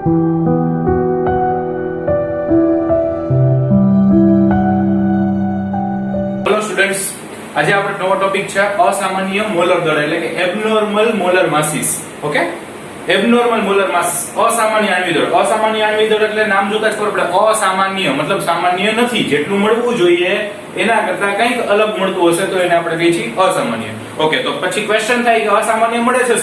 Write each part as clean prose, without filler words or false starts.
Hello students, આજે આપણો નવો ટોપિક છે અસામાન્ય મોલર દળ એટલે કે abnormal molar masses. Okay, abnormal molar mass, અસામાન્ય આણ્વિક દળ. અસામાન્ય આણ્વિક દળ એટલે નામ જોતા જ ખબર પડે, અસામાન્ય મતલબ સામાન્ય નથી, જેટલું મળવું જોઈએ એના કરતા કંઈક અલગ મળતું હશે તો એને આપણે કહીએ છીએ અસામાન્ય. ઓકે, તો પછી ક્વેશ્ચન થાય કે અસામાન્ય મળે છે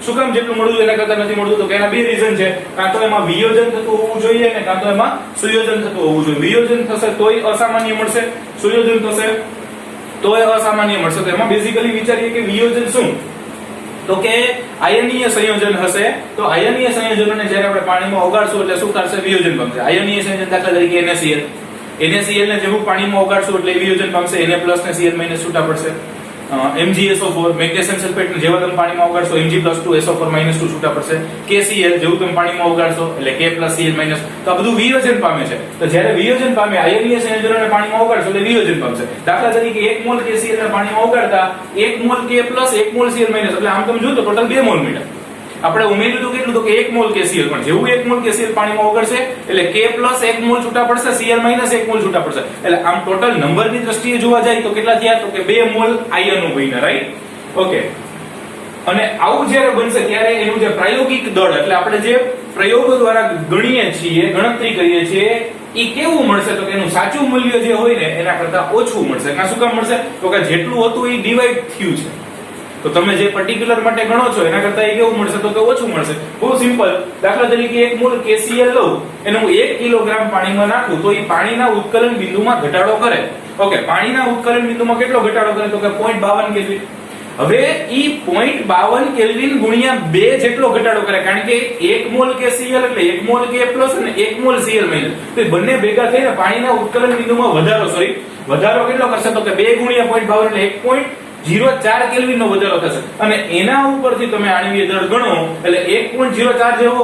શું કામ જેટલું મળવું એના કરતા નથી મળતું? તો એના બે રીઝન છે, કાં તો એમાં વિયોજન થતું હોવું જોઈએ ને કાં તો એમાં સુયોજન થતું હોવું જોઈએ. વિયોજન થશે તોય અસામાન્ય મળશે, સુયોજન થશે તોય અસામાન્ય મળશે. તો એમાં બેઝિકલી વિચારીએ કે વિયોજન શું, તો કે આયનીય સંયોજન હશે. તો આયનીય સંયોજનોને જ્યારે આપણે પાણીમાં ઓગાળશું એટલે શું થશે? વિયોજન પામશે. આયનીય સંયોજન દાખલા તરીકે NaCl ને જેવું પાણીમાં ઓગાળશું એટલે વિયોજન પામશે. Na+ ને Cl- છૂટા પડશે. MgSO4 મેગ્નેશિયમ સલ્ફેટ ને જેવા તમે પાણીમાં ઓગાળશો Mg+2 SO4- છૂટા પડશે. KCl જેવું તમે પાણીમાં ઓગાળશો એટલે K+ Cl-. તો આ બધું વિયોજન પામે છે. તો જ્યારે વિયોજન પામે આયનીય સંયોજનોને પાણીમાં ઓગાળશો એટલે વિયોજન પામશે. દાખલા તરીકે 1 મોલ KCl ને પાણીમાં ઓગાળતા 1 મોલ K+ 1 મોલ Cl- એટલે આમ તમે જો તો ટોટલ 2 મોલ મળ્યા. આપણે ઉમેર્યું તો કેટલું? તો કે 1 મોલ KCl, પણ જેવું 1 મોલ KCl પાણીમાં ઓગળશે એટલે K+ 1 મોલ છૂટા પડશે, Cl- 1 મોલ છૂટા પડશે. એટલે આમ ટોટલ નંબરની દ્રષ્ટિએ જોવા જાય તો કેટલા થયા? તો કે 2 મોલ આયનો બન્યા, રાઈટ? ઓકે, અને આવું જ્યારે બનશે ત્યારે એનું જે પ્રાયોગિક દળ એટલે આપણે જે પ્રયોગો દ્વારા ગણીએ છીએ, ગણતરી કરીએ છીએ, ઈ કેવું મળશે? તો કે એનું સાચું મૂલ્ય જે હોય ને એના કરતા ઓછું મળશે. કાં શું કામ મળશે? તો કે જેટલું હતું એ ડિવાઈડ થયું છે. તો તમે જે પર્ટિક્યુલર માટે ગણો છો એના કરતા એ કેવું મળશે? તો કે ઓછું મળશે. બહુ સિમ્પલ. દાખલા તરીકે 1 મોલ KCl લઉં, એનું 1 કિલોગ્રામ પાણીમાં નાખું તો એ પાણીના ઉત્કલન બિંદુમાં ઘટાડો કરે. ઓકે, પાણીના ઉત્કલન બિંદુમાં કેટલો ઘટાડો કરે? તો કે 0.52 કેલ્વિન. હવે ઈ 0.52 કેલ્વિન ગુણ્યા 2 જેટલો ઘટાડો કરે, કારણ કે 1 મોલ KCl એટલે 1 મોલ K+ અને 1 મોલ Cl-. તો એ બંને ભેગા થઈને પાણીના ઉત્કલન બિંદુમાં વધારો કેટલો કરશે? તો કે 2 ગુણ્યા 0.52 એટલે 1.04 કેલ્વિન નો વધારો થશે. અને એના ઉપરથી તમે આણ્વીય દળ ગણો એટલે 1.04 જેવો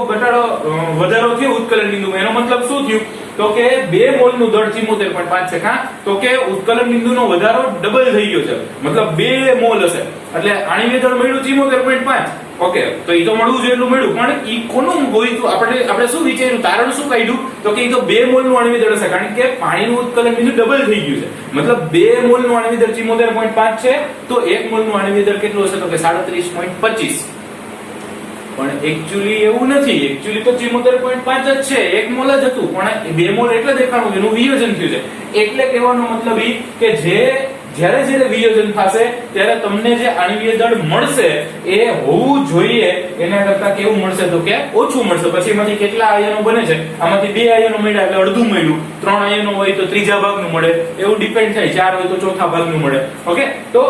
વધારો થયો ઉત્કલન બિંદુમાં. એનો મતલબ શું થયું? તો કે 2 મોલ નું દળ 74.5 છે. કાં તો કે ઉત્કલન બિંદુનો વધારો ડબલ થઈ ગયો છે, મતલબ 2 મોલ હશે એટલે આણ્વીય દળ મળ્યું 74.5. ઓકે, તો ઈ તો મળવું જોઈએ એટલું મળ્યું, પણ ઈ કોનું હોય? તો આપણે શું વિચાર્યું, તારણ શું કાઢ્યું? તો કે ઈ તો 2 મોલ નું આણ્વીય દળ હશે, કારણ કે પાણીનું ઉત્કલન બિંદુ ડબલ થઈ ગયું છે. મતલબ 2 મોલ નું આણ્વીય દળ 74.5 છે, તો 1 મોલ નું આણ્વીય દળ કેટલું હશે? તો કે 37.25. પણ એક્ચ્યુઅલી એવું નથી. એક્ચ્યુઅલી તો 74.5 જ છે, 1 મોલ જ હતું, પણ 2 મોલ એટલે દેખાણું એનું વિયોજન થયું છે. એટલે કહેવાનો મતલબ ઈ કે જ્યારે વિયોજન થશે ત્યારે તમને જે આણ્વીય દળ મળશે એ હોવું જોઈએ એના કરતા કેવું મળશે? તો કે ઓછું મળશે. પછી એમાંથી કેટલા આયનો બને છે? આમાંથી 2 આયનો મળ્યા એટલે અડધું મળ્યું, 3 આયનો હોય તો ત્રીજા ભાગનું મળે, એવું ડિપેન્ડ થાય. 4 હોય તો ચોથા ભાગનું મળે. ઓકે, તો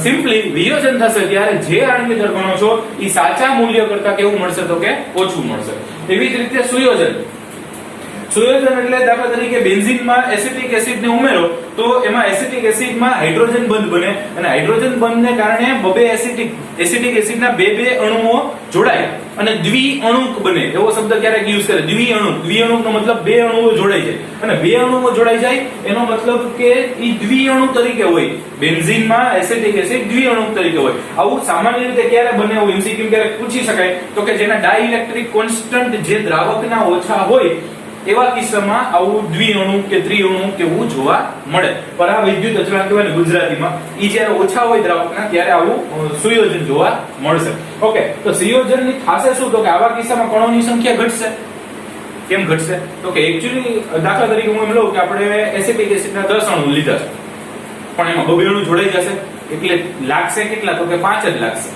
સિમ્પલી વિયોજન થશે ત્યારે જે આણ્વીય દળ ગણો છો એ સાચા મૂલ્ય કરતા કેવું મળશે? તો કે ઓછું મળશે. એવી જ રીતે સુયોજન એટલે દાખલા તરીકે બેન્ઝીનમાં એસિટિક એસિડ ને ઉમેરો તો એમાં એસિટિક એસિડમાં હાઇડ્રોજન બંધ બને, અને હાઇડ્રોજન બંધને કારણે બબે એસિટિક એસિડના બે અણુઓ જોડાય અને દ્વિઅણુક બને. એવો શબ્દ ક્યારેક યુઝ કરે, દ્વિઅણુકનો મતલબ 2 અણુઓ જોડાઈ જાય, અને 2 અણુઓ જોડાઈ જાય એનો મતલબ કે ઈ દ્વિઅણુ તરીકે હોય. બેન્ઝીનમાં એસિટિક એસિડ દ્વિઅણુક તરીકે હોય. આવું સામાન્ય રીતે ક્યારે બને? એવું MCQ ક્યારેક પૂછી શકાય. તો કે જેના ડાઇલેક્ટ્રિક કોન્સ્ટન્ટ જે દ્રાવકના ઓછા હોય એવા કિસ્સામાં આવું દ્વિઅણુ કે ત્રિઅણુ કેવું જોવા મળે. પર આ વિદ્યુત અચળાંક કહેવાય ગુજરાતીમાં, ઈ જ્યારે ઓછા હોય દ્રાવકના ત્યારે આવું સુયોજન જોવા મળશે. ઓકે, તો સુયોજનની થાશે શું? તો કે આવા કિસ્સામાં કણોની સંખ્યા ઘટશે. કેમ ઘટશે? તો કે એક્ચ્યુઅલી દાખલા તરીકે હું એમ લઉં કે આપણે એસિટિક એસિડના 10 અણુ લીધા છે, પણ એમાં 2 અણુ જોડાઈ જશે એટલે લાગશે કેટલા? તો કે 5 જ લાગશે.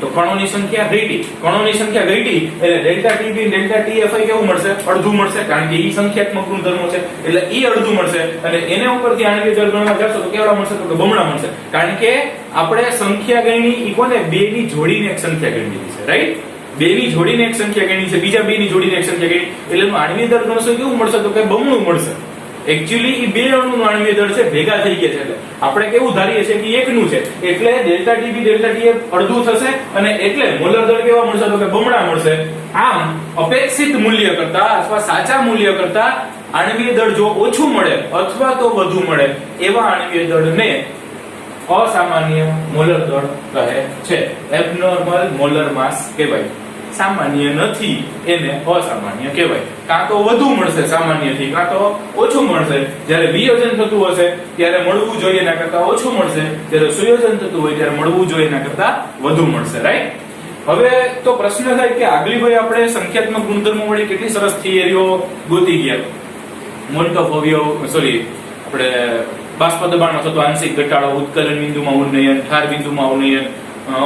તો કણોની સંખ્યા ઘટી એટલે ડેલ્ટા ટીબી ડેલ્ટા ટીએફઆઈ કેવું મળશે? અડધું મળશે, કારણ કે ઈ સંખ્યાત્મક ગુણધર્મો છે એટલે ઈ અડધું મળશે. અને એને ઉપરથી આણ્વીય દળ ગણવા જશો તો કેવડા મળશે? તો કે બમણા મળશે, કારણ કે આપણે સંખ્યા ગણી ઈ કોને? 2 ની જોડીને એક સંખ્યા ગણી દીધી છે, રાઈટ? 2 ની જોડીને એક સંખ્યા ગણી છે, બીજા 2 ની જોડીને એક સંખ્યા ગણી, એટલે એનું આણ્વીય દળ ગણશો કેવું મળશે? તો કે બમણું મળશે. એક્ચ્યુઅલી ઈ 2 અણુનું આણ્વીય દળ છે, ભેગા થઈ ગયા છે. એટલે આપણે કેવું ધારીએ છીએ કે એકનું છે, એટલે ડેલ્ટા ટીબી ડેલ્ટા ટીએફ અડધું થશે, અને એટલે મોલર દળ કેવા મળશે? તો કે બમણા મળશે. આમ અપેક્ષિત મૂલ્ય કરતા અથવા સાચા મૂલ્ય કરતા આણ્વીય દળ જો ઓછું મળે અથવા તો વધુ મળે એવા આણ્વીય દળને અસામાન્ય મોલર દળ કહે છે, એબનોર્મલ મોલર માસ કહેવાય. સામાન્ય નથી એને અસામાન્ય કહેવાય. કાં તો વધુ મળશે સામાન્યથી, કાં તો ઓછું મળશે. જ્યારે વિયોજન થતું હશે ત્યારે મળવું જોઈએ એના કરતાં ઓછું મળશે, જ્યારે સુયોજન થતું હોય ત્યારે મળવું જોઈએ એના કરતાં વધુ મળશે. રાઈટ. હવે તો પ્રશ્ન થાય કે આગલી ભાઈ આપણે સંખ્યાત્મક ગુણધર્મો વડે કેટલી સરસ થિયરીઓ ગોતી ગયા. મોન્ટ ઓફ અવયવ આપણે બાષ્પ દબાણમાં થતો આંશિક ઘટાડો, ઉત્કલન બિંદુમાં ઉન્નયન, ઠાર બિંદુમાં ઉન્નયન,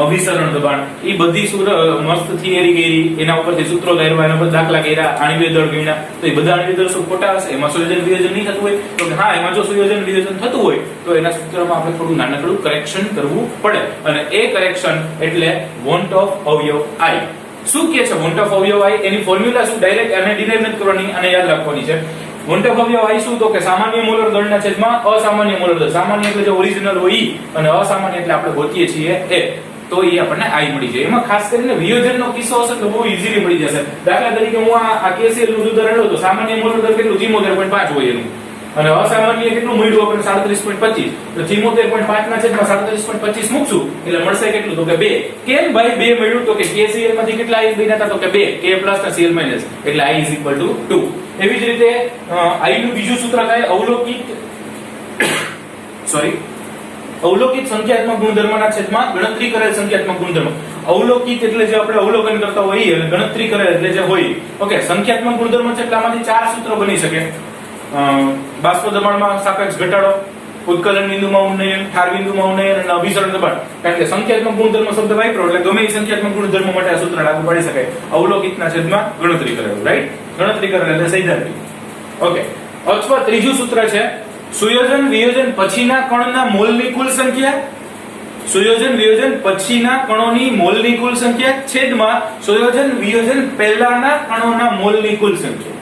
અભિસરણ દબાણ, એ બધી મસ્ત થિયરી કરી, એના ઉપરથી સૂત્રો દોર્યા, એના પર દાખલા કર્યા, આણ્વિય દળ ગણ્યા. તો એ બધા આણ્વિય દળ શું ખોટા હશે? એમાં સુયોજન વિયોજન નહીં થતું હોય તો હા, એમાં જો સુયોજન વિયોજન થતું હોય તો એના સૂત્રમાં આપણે થોડું નાનકડું કરેક્શન કરવું પડે, અને એ કરેક્શન એટલે વોન્ટ ઓફ અવયવ આઈ. શું કહે છે વોન્ટ ઓફ અવયવ આઈ? એની ફોર્મ્યુલા શું? ડાયરેક્ટ આને ડિરાઇવ નથી કરવાની, અને યાદ રાખવાની છે. વોન્ટ ઓફ અવયવ આઈ શું? તો કે સામાન્ય મોલર દળના છેદમાં અસામાન્ય મોલર દળ. સામાન્ય એટલે જે ઓરિજિનલ હોય ઈ, અને અસામાન્ય એટલે આપણે ગોતીએ છીએ એ. તો એ આપણને આઈ મળી જાય. એમાં ખાસ કરીને વિયોજનનો કિસ્સો હશે તો બહુ ઈઝીલી મળી જશે. દાખલા તરીકે હું આ KCL નું ઉદાહરણ લઉં તો સામાન્ય મોલર દળ કેટલું? 73.5 હોય એનું, અને અસામાન્ય કેટલું મળ્યું આપણે? 37.25. તો 73.5 ના છેદમાં 37.25 મૂકશું એટલે મળશે કેટલું? તો કે 2. કેમ ભાઈ 2 મળ્યું? તો કે KCL માંથી કેટલા i બન્યા હતા? તો કે 2. K પ્લસ ને CL માઈનસ એટલે i 2. એવી જ રીતે i નું બીજું સૂત્ર થાય અવલોકિત સંખ્યાત્મક ગુણધર્મના છેદમાં ગણતરી કરેલ સંખ્યાત્મક ગુણધર્મ. અવલોકિત એટલે જે આપણે અવલોકન કરતા હોઈએ, અને ગણતરી કરેલ એટલે જે હોય. ઓકે, સંખ્યાત્મક ગુણધર્મ છે એટલે આમાંથી 4 સૂત્રો બની શકે. બાષ્પ દબાણમાં સાપેક્ષ ઘટાડો, ઉત્કલન બિંદુમાં ઉન્નયન, ઠાર બિંદુમાં ઉન્નયન, અને અભિસરણ દબાણ. કારણ કે સંખ્યાત્મક ગુણધર્મ શબ્દ વાપરો એટલે ગમે એ સંખ્યાત્મક ગુણધર્મ માટે આ સૂત્ર લાગુ પાડી શકાય. અવલોકિતના છેદમાં ગણતરી કરેલું. રાઈટ. ગણતરી કરેલ એટલે સૈદ્ધાંતિક. ઓકે. અથવા ત્રીજું સૂત્ર છે સુયોજન વિયોજન પછીના કણના મોલની કુલ સંખ્યા. સુયોજન વિયોજન પછીના કણોની મોલની કુલ સંખ્યા છેદમાં સુયોજન વિયોજન પહેલાના કણોના મોલની કુલ સંખ્યા.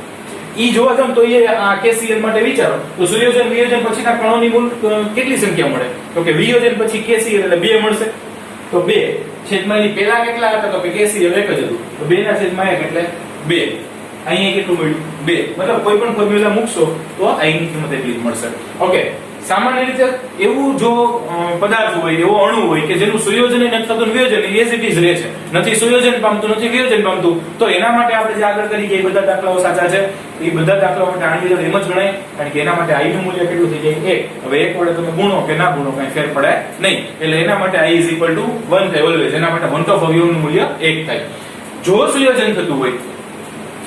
ઈ જોવા જાવ તો એ આ KCL માટે વિચારો તો સુયોજન વિયોજન પછીના કણોની મોલ કેટલી સંખ્યા મળે? તો કે વિયોજન પછી KCL એટલે 2 મળશે. તો 2 છેદમાં એની પહેલા કેટલા હતા? તો કે KCL 1 જ હતું. તો 2 ના છેદમાં 1 એટલે 2. અહીંયા કેટલું મળ્યું? 2. મતલબ કોઈ પણ ફોર્મ્યુલા મૂકશો તો i ની કિંમત એટલી જ મળશે. ઓકે. સામાન્ય રીતે એવું જો પદાર્થ હોય, એવો અણુ હોય કે જેનું સુયોજન નથી થતું, વિયોજન એઝ ઇટ ઇઝ રહે છે, નથી સુયોજન પામતું, નથી વિયોજન પામતું, તો એના માટે આપણે જે આગળ કરી ગયા એ બધા દાખલાઓ સાચા છે. એ બધા દાખલાઓ માટે આણ્વિય દળ એમ જ ગણાય, કારણ કે એના માટે i નું મૂલ્ય કેટલું થઈ જાય? 1. હવે 1 વડે તમે ગુણો કે ના ગુણો કઈ ફેર પડે નહીં, એટલે એના માટે i 1 થાય ઓલવેઝ. એના માટે વોન્ટ ઓફ અવયવનું મૂલ્ય 1 થાય. જો સુયોજન થતું હોય,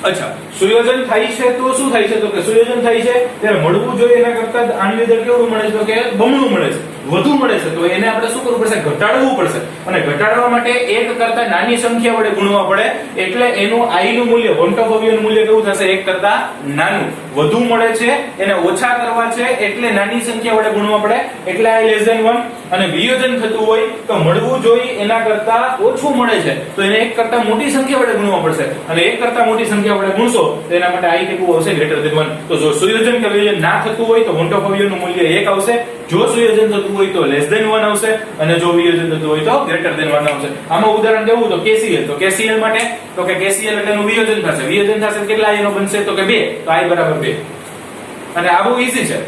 અચ્છા, સુયોજન થાય છે તો શું થાય છે? તો કે સુયોજન થાય છે ત્યારે મળવું જોઈએ એના કરતા આણ્વિય દળ કેવું મળે છે? તો કે બમણું મળે છે, વધુ મળે છે. તો એને આપણે શું કરવું પડશે? ઘટાડવું પડશે. અને ઘટાડવા માટે 1 કરતા નાની સંખ્યા વડે ગુણવા પડે, એટલે એનું i નું મૂલ્ય, વોન્ટ ઓફ અવયવનું મૂલ્ય કેવું થશે? 1 કરતા નાનું. વધુ મળે છે એને ઓછા કરવા છે એટલે નાની સંખ્યા વડે ગુણવા પડે, એટલે i less than 1. અને વિયોજન થતું હોય તો મળવું જોઈએ એના કરતા ઓછું મળે છે તો એને 1 કરતા મોટી સંખ્યા વડે ગુણવા પડશે, અને 1 કરતા મોટી સંખ્યા વડે ગુણશો તો એના માટે i કેટલું આવશે? Greater than 1. તો જો સુયોજન કે વિયોજન ના થતું હોય તો વોન્ટ ઓફ અવયવનું મૂલ્ય 1 આવશે. જો સુયોજન થતું હોય તો લેસ ધેન 1 આવશે, અને જો વિયોજન થતું હોય તો ગ્રેટર ધેન 1 આવશે. આમાં ઉદાહરણ દેવું તો KCL. તો KCL માટે તો કે KCL એટલે એનું વિયોજન થશે. વિયોજન થશે કેટલા i નો બનશે? તો કે 2. તો i બરાબર 2. અને આ બહુ ઈઝી છે.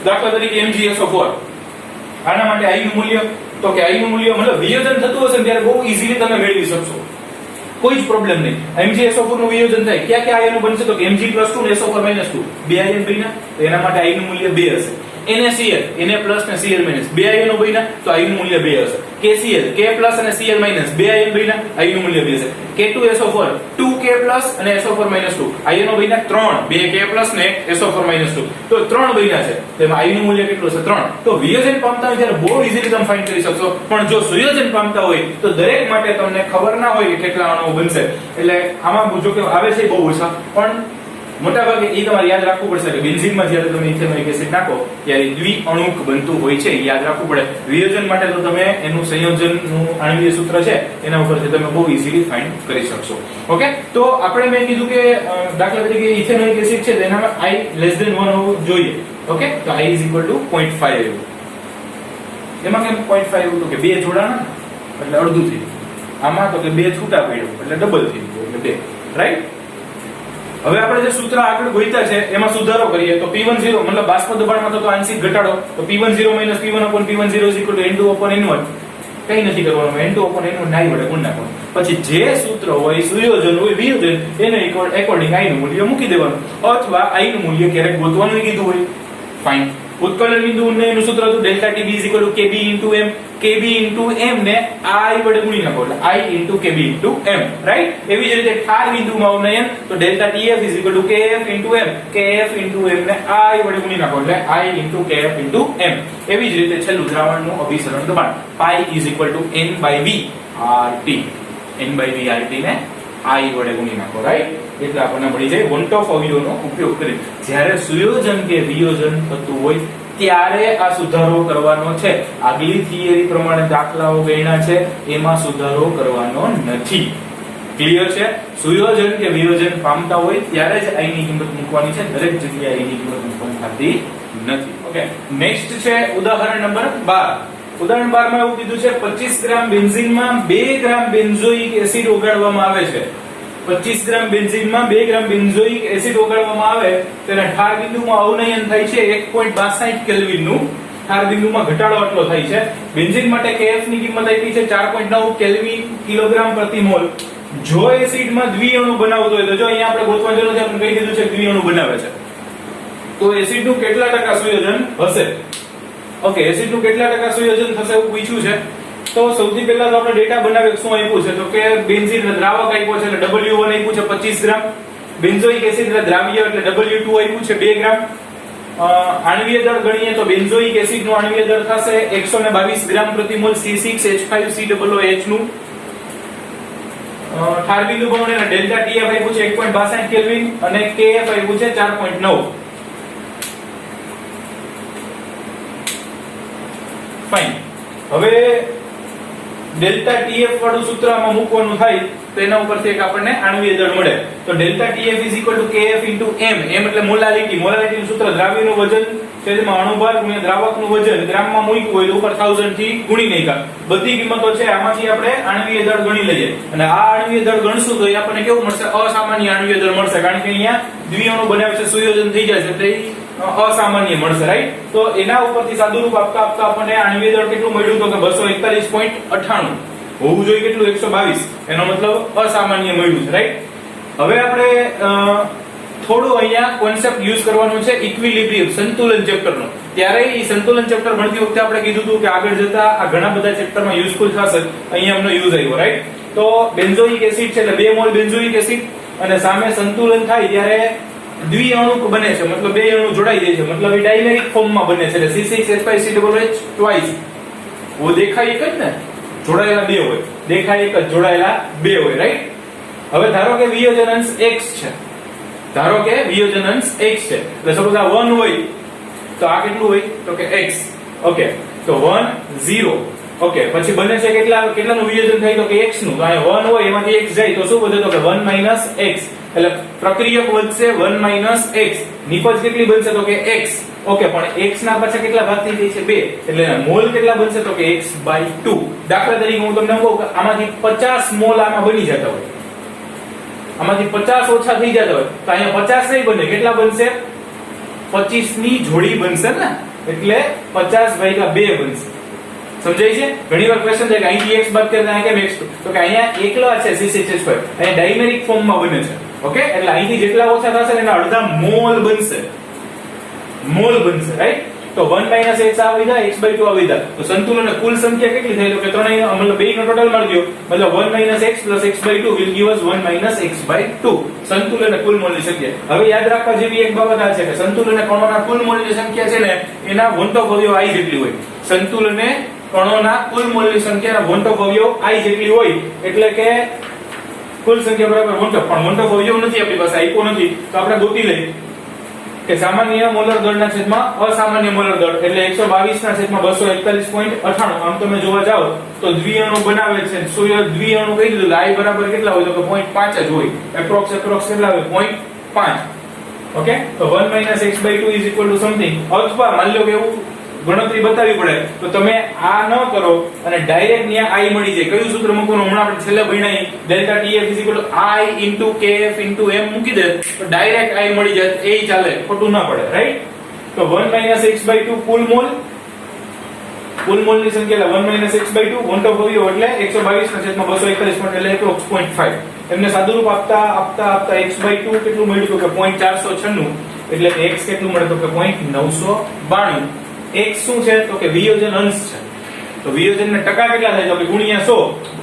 દાખલા તરીકે MgSO4. આના માટે i નું મૂલ્ય તો કે i નું મૂલ્ય મતલબ વિયોજન થતું હશે ત્યારે બહુ ઈઝીલી તમે મેળવી શકશો, કોઈ જ પ્રોબ્લેમ નહીં. MgSO4 નું વિયોજન થાય ક્યાં ક્યાં આયનો બનશે? તો કે Mg + 2 ને SO4 - 2 બે આયન બન્યા તો એના માટે i નું મૂલ્ય 2 હશે. NaCl Na પ્લસ ને Cl માઈનસ બે આયનો બન્યા તો i નું મૂલ્ય 2 હશે. KCl K પ્લસ અને Cl માઈનસ બે આયન બન્યા i નું મૂલ્ય 2 હશે. K2SO4 2K પ્લસ અને SO4 - 2 આયનો બન્યા 3 બે K પ્લસ ને SO4 - 2 તો 3 બન્યા છે. તેમાં i નું મૂલ્ય કેટલું છે? 3. તો વિયોજન પામતા હોય ત્યારે બહુ ઈઝીલી તમે ફાઇન્ડ કરી શકશો, પણ જો સુયોજન પામતા હોય તો દરેક માટે તમને ખબર ના હોય કે કેટલા અણુઓ બનશે. એટલે આમાં જો કે આવે છે બહુ ઓછા, પણ મોટા ભાગે એ તમારે યાદ રાખવું પડશે કે બેન્ઝીનમાં જ્યારે તમે ઇથેનોઇક એસિડ નાખો ત્યારે દ્વિઅણુક બનતું હોય છે, યાદ રાખવું પડે. વિયોજન માટે તો તમે એનું સંયોજનનું આણ્વિય સૂત્ર છે એના ઉપરથી તમે બહુ ઈઝીલી ફાઇન્ડ કરી શકશો. ઓકે, તો આપણે મેં કીધું કે દાખલા તરીકે ઇથેનોઇક એસિડ છે તેનામાં i less than 1 હોવું જોઈએ. ઓકે, તો i is equal to 0.5 આવ્યું. એમાં કેમ 0.5 આવ્યું? તો કે બે જોડાણા એટલે અડધું થઈ ગયું. આમાં તો કે બે છૂટા પડ્યું એટલે ડબલ થઈ ગયું એટલે 2. રાઈટ. હવે આપણે જે સૂત્ર આગળ ગોઈતા છે એમાં સુધારો કરીએ તો P10 મતલબ બાષ્પ દબાણમાં તો આંશિક ઘટાડો, તો P10 - P1/P10 is equal to N2/N1. કઈ નથી કરવાનું, N2/N1 ને I વડે ગુણ નાખવાનું. પછી જે સૂત્ર હોય, સુયોજન હોય, વિયોજન, એને એકોર્ડિંગ I નું મૂલ્ય મૂકી દેવાનું, અથવા I નું મૂલ્ય ક્યારેક ગોતવાનું કીધું હોય. ફાઇન. ઉત્કલન બિંદુ નું સૂત્ર હતું ડેલ્ટા ટી બી = kb * m. kb * m ને I વડે ગુણી નાખો એટલે I * kb * m, રાઈટ? એવી જ રીતે ઠાર બિંદુમાં અવનયન તો delta tf = kf * m. kf * m ને I વડે ગુણી નાખો એટલે I * kf * m. એવી જ રીતે છેલ્લું દ્રાવણનું અભિસરણ દબાણ pi = n/v RT. n/v RT ને I વડે ગુણી નાખો, રાઈટ? એટલે આપણને મળી જાય વન ઓફ અવયવનો ઉપયોગ કરી જ્યારે સુયોજન કે વિયોજન થતું હોય ત્યારે આ સુધારો કરવાનો છે. આગલી થિયરી પ્રમાણે દાખલાઓ ગણ્યા છે એમાં સુધારો કરવાનો નથી. ક્લિયર છે? સુયોજન કે વિયોજન પામતા હોય ત્યારે જ I ની કિંમત મૂકવાની છે, દરેક જગ્યાએ I ની કિંમત મૂકવાની થતી નથી. ઓકે, નેક્સ્ટ છે ઉદાહરણ નંબર 12. ઉદાહરણ 12 માં એવું કીધું છે 25 ગ્રામ બેન્ઝીનમાં 2 ગ્રામ બેન્ઝોઇક એસિડ ઓગાળવામાં આવે છે. 25 ગ્રામ બેન્ઝીનમાં 2 ગ્રામ બેન્ઝોઇક એસિડ ઓગાળવામાં આવે તેને ઠાર બિંદુમાં અવનયન થાય છે 1.62 કેલ્વિન નું. ઠાર બિંદુમાં ઘટાડો આટલો થાય છે. બેન્ઝીન માટે Kf ની કિંમત આપી છે 4.9 કેલ્વિન કિલોગ્રામ પ્રતિ મોલ. જો એસિડમાં દ્વિઅણુ બનાવતો હોય તો જો અહીંયા આપણે ગોતવાની જરૂર છે, આપણે કહી દીધું છે દ્વિઅણુ બનાવે છે તો એસિડનું કેટલા ટકા સંયોજન હશે? ઓકે, એસિડનું કેટલા ટકા સંયોજન થશે એવું પૂછ્યું છે. તો સૌથી પહેલા તો આપણે ડેટા બનાવીએ. શું આપ્યું છે તો કે બેન્ઝીન દ્રાવક આપ્યો છે એટલે W1 આપ્યું છે 25 ગ્રામ. બેન્ઝોઇક એસિડ દ્રાવ્ય એટલે W2 આપ્યું છે 2 ગ્રામ. આણ્વીય દળ ગણીએ તો બેન્ઝોઇક એસિડ નો આણ્વીય દળ થશે 122 ગ્રામ પ્રતિ મોલ C6H5COOH નું. ઠાર બિંદુ બનને ડેલ્ટા TF આપ્યું છે 1.62 કેલ્વિન અને KF આપ્યું છે 4.9. ફાઇન. હવે ડેલ્ટા TF વાળું સૂત્ર આમાં મૂકવાનું થાય તો એના ઉપરથી એક આપણને આણ્વીય દળ મળે. તો delta TF = kf * m. m એટલે મોલાલિટી. મોલાલિટી નું સૂત્ર દ્રાવ્યનું વજન છેદમાં અણુભાર ગુણ્યા દ્રાવકનું વજન. ગ્રામમાં મૂક્યું હોય તો ઉપર 1000 થી ગુણી નાખ્યા. બધી કિંમતો છે આમાંથી આપણે આણ્વીય દળ ગણી લઈએ અને આ આણ્વીય દળ ગણશું તો એ આપણને કેવું મળશે? અસામાન્ય આણ્વીય દળ મળશે, કારણ કે અહીંયા દ્વિઅણુ બનાવે છે, સુયોજન થઈ જાય છે એટલે અસામાન્ય મળશે, રાઈટ? તો એના ઉપરથી સાદુરૂપ આપતા આપતા આપણને આણ્વીય દળ કેટલું મળ્યું તો કે 241.98 હોવું જોઈએ. કેટલું? 122. એનો મતલબ અસામાન્ય મળ્યું છે, રાઈટ? હવે આપણે થોડું અહીંયા કોન્સેપ્ટ યુઝ કરવાનું છે ઇક્વિલિબ્રિયમ, સંતુલન ચેપ્ટરનો. ત્યારે એ સંતુલન ચેપ્ટર ભણતી વખતે આપણે કીધું હતું કે આગળ જતા આ ઘણા બધા ચેપ્ટરમાં યુઝફુલ થશે. અહીંયા એમનો યુઝ આવ્યો, રાઈટ? તો બેન્ઝોઇક એસિડ છે એટલે 2 મોલ બેન્ઝોઇક એસિડ અને સામે સંતુલન થાય ત્યારે દ્વિઅણુક બને છે, મતલબ બે અણુ જોડાઈ જાય છે, મતલબ એ ડાયમેરિક ફોર્મમાં બને છે એટલે C6H5COOH ટ્વાઇસ. ઓ દેખાય એક જ ને, જોડાયેલા બે હોય, દેખાય એક જ, જોડાયેલા બે હોય, રાઈટ? હવે ધારો કે વિયોજન અંશ x છે, ધારો કે વિયોજન અંશ x છે એટલે સપોઝ આ 1 હોય તો આ કેટલું હોય તો કે x. ઓકે, તો 1 0. ઓકે, પછી બને છે કેટલાનું વિયોજન થાય તો કે x નું. તો અહીંયા 1 હોય એમાંથી x જાય તો શું વધે તો કે 1 - x એટલે પ્રક્રિયક વધશે 1 - x. નિપજ કેટલી બનશે તો કે x. ઓકે, પણ x ના પાછા કેટલા ભાગ થઈ જાય છે 2 એટલે મોલ કેટલા બનશે તો કે x/2. દાખલા તરીકે હું તમને કહું કે આમાંથી 50 મોલ આમાં બની જતા હોય, આમાંથી 50 ઓછા થઈ જતા હોય તો અહીંયા 50 નહીં બને, કેટલા બનશે? 25 ની જોડી બનશે ને, એટલે 50/2 બનશે. સમજાય છે? ઘણીવાર ક્વેશ્ચન થાય કે અહીંથી x બાદ કરીને અહીંયા કેમ x? તો કે અહીંયા એકલા છે C6H5, અહીંયા ડાયમેરિક ફોર્મમાં બને છે. ઓકે, એટલે અહીંથી જેટલા ઓછા થશે એના અડધા મોલ બનશે, મોલ બનશે, રાઈટ? તો 1 - x આવી જાય, x/2 આવી જાય તો સંતુલન કુલ સંખ્યા કેટલી થાય તો કે ત્રણેય મતલબ બેયનો ટોટલ મારી દો, મતલબ 1 - x + x/2 will give us 1 - x/2. સંતુલન કુલ મોલની સંખ્યા. હવે યાદ રાખવા જેવી એક બાબત આ છે કે સંતુલન કણોના કુલ મોલની સંખ્યા છે ને એના 1/અવયવ I જેટલી હોય. સંતુલન કણોના કુલ મોલની સંખ્યાના 1/અવયવ I જેટલી હોય એટલે કે કુલ સંખ્યા બરાબર 1/, પણ 1/અવયવ નથી આપણી પાસે, આપ્યો નથી તો આપણે ગોતી લઈએ કે સામાન્ય મોલર દળના છેદમાં અસામાન્ય મોલર દળ એટલે 122 ના છેદમાં 241.98. આમ તમે જોવા જાઓ તો દ્વિઅણુ બનાવે છે, દ્વિઅણુ કહી દીધું I બરાબર કેટલા હોય તો કે 0.5 જ હોય, એપ્રોક્સ કેટલા હોય 0.5. ઓકે, તો 1 - x/2 = સમથિંગ. અથવા માની લો કે એવું ગણતરી બતાવવી પડે તો તમે આ ન કરો અને ડાયરેક્ટ ન્યા I મળી જાય. કયું સૂત્ર મૂકવાનું? હમણાં આપણે છેલ્લે ભણ્યા delta TF = I * KF * m મૂકી દે તો ડાયરેક્ટ I મળી જાય, એ ચાલે, ખોટું ના પડે, રાઈટ? તો 1 - x/2 કુલ મોલ કુલ મોલની સંખ્યા એટલે 1 - x/2 વોન્ટ ઓફ ઓવિયો એટલે 122/241 એટલે એપ્રોક્સ 0.5 એમને સાદુરૂપ આપતા x/2 કેટલું મળ્યું તો કે 0.496 એટલે x કેટલું મળે તો કે 0.992 x શું છે તો કે વિયોજન અંશ છે તો વિયોજનના ટકા કેટલા થાય તો કે ગુણ્યા 100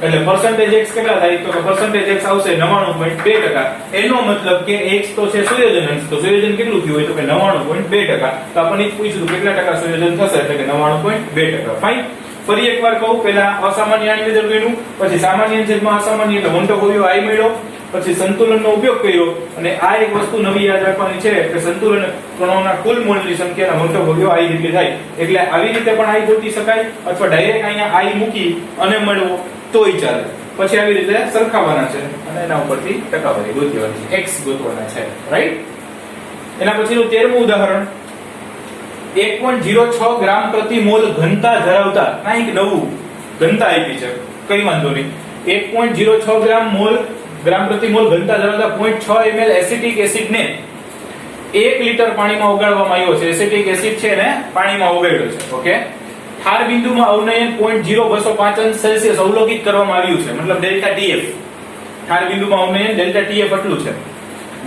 એટલે percentage x કેટલા થાય તો કે percentage x આવશે 99.2%. એનો મતલબ કે x તો છે સુયોજન અંશ તો સુયોજન કેટલું થયું હોય તો કે 99.2%. તો આપણને એ પૂછ્યું કેટલા ટકા સુયોજન થશે એટલે કે 99.2%. ફાઇન. ફરી એકવાર કહું પહેલા અસામાન્ય આની અંદર ગણ્યું પછી સામાન્ય છેદમાં અસામાન્ય એટલે વોન્ટ ઓફ ઓવિયો i મળ્યો પછી સંતુલનનો ઉપયોગ કર્યો અને આ એક વસ્તુ નવી યાદ રાખવાની છે કે સંતુલન કણોના કુલ મોલની સંખ્યાના વોન્ટ ઓફ ઓવિયો i જેટલી થાય એટલે આવી રીતે પણ i ગોતી શકાય અથવા ડાયરેક્ટ અહીંયા i મૂકી અને મળવો તોય ચાલે પછી આવી રીતે સરખાવવાના છે અને એના ઉપરથી ટકાવારી ગોતવાની છે x ગોતવાના છે રાઈટ. એના પછીનું 13મું ઉદાહરણ 1.06 ગ્રામ પ્રતિ મોલ ઘનતા ધરાવતા કંઈક નવું ઘનતા આપી છે કઈ વાંધો નહીં 1.06 ગ્રામ પ્રતિ મોલ ઘનતા ધરાવતા 0.6 ml એસિટિક એસિડ ને 1 લિટર પાણીમાં ઓગાળવામાં આવ્યો છે. એસિટિક એસિડ છે ને પાણીમાં ઓગાળ્યો છે. ઓકે. ઠાર બિંદુમાં અવનયન 0.0205 અંશ સેલ્સિયસ અવલોકિત કરવામાં આવ્યું છે મતલબ ડેલ્ટા TF. ઠાર બિંદુમાં અવનયન ડેલ્ટા TF એટલું છે.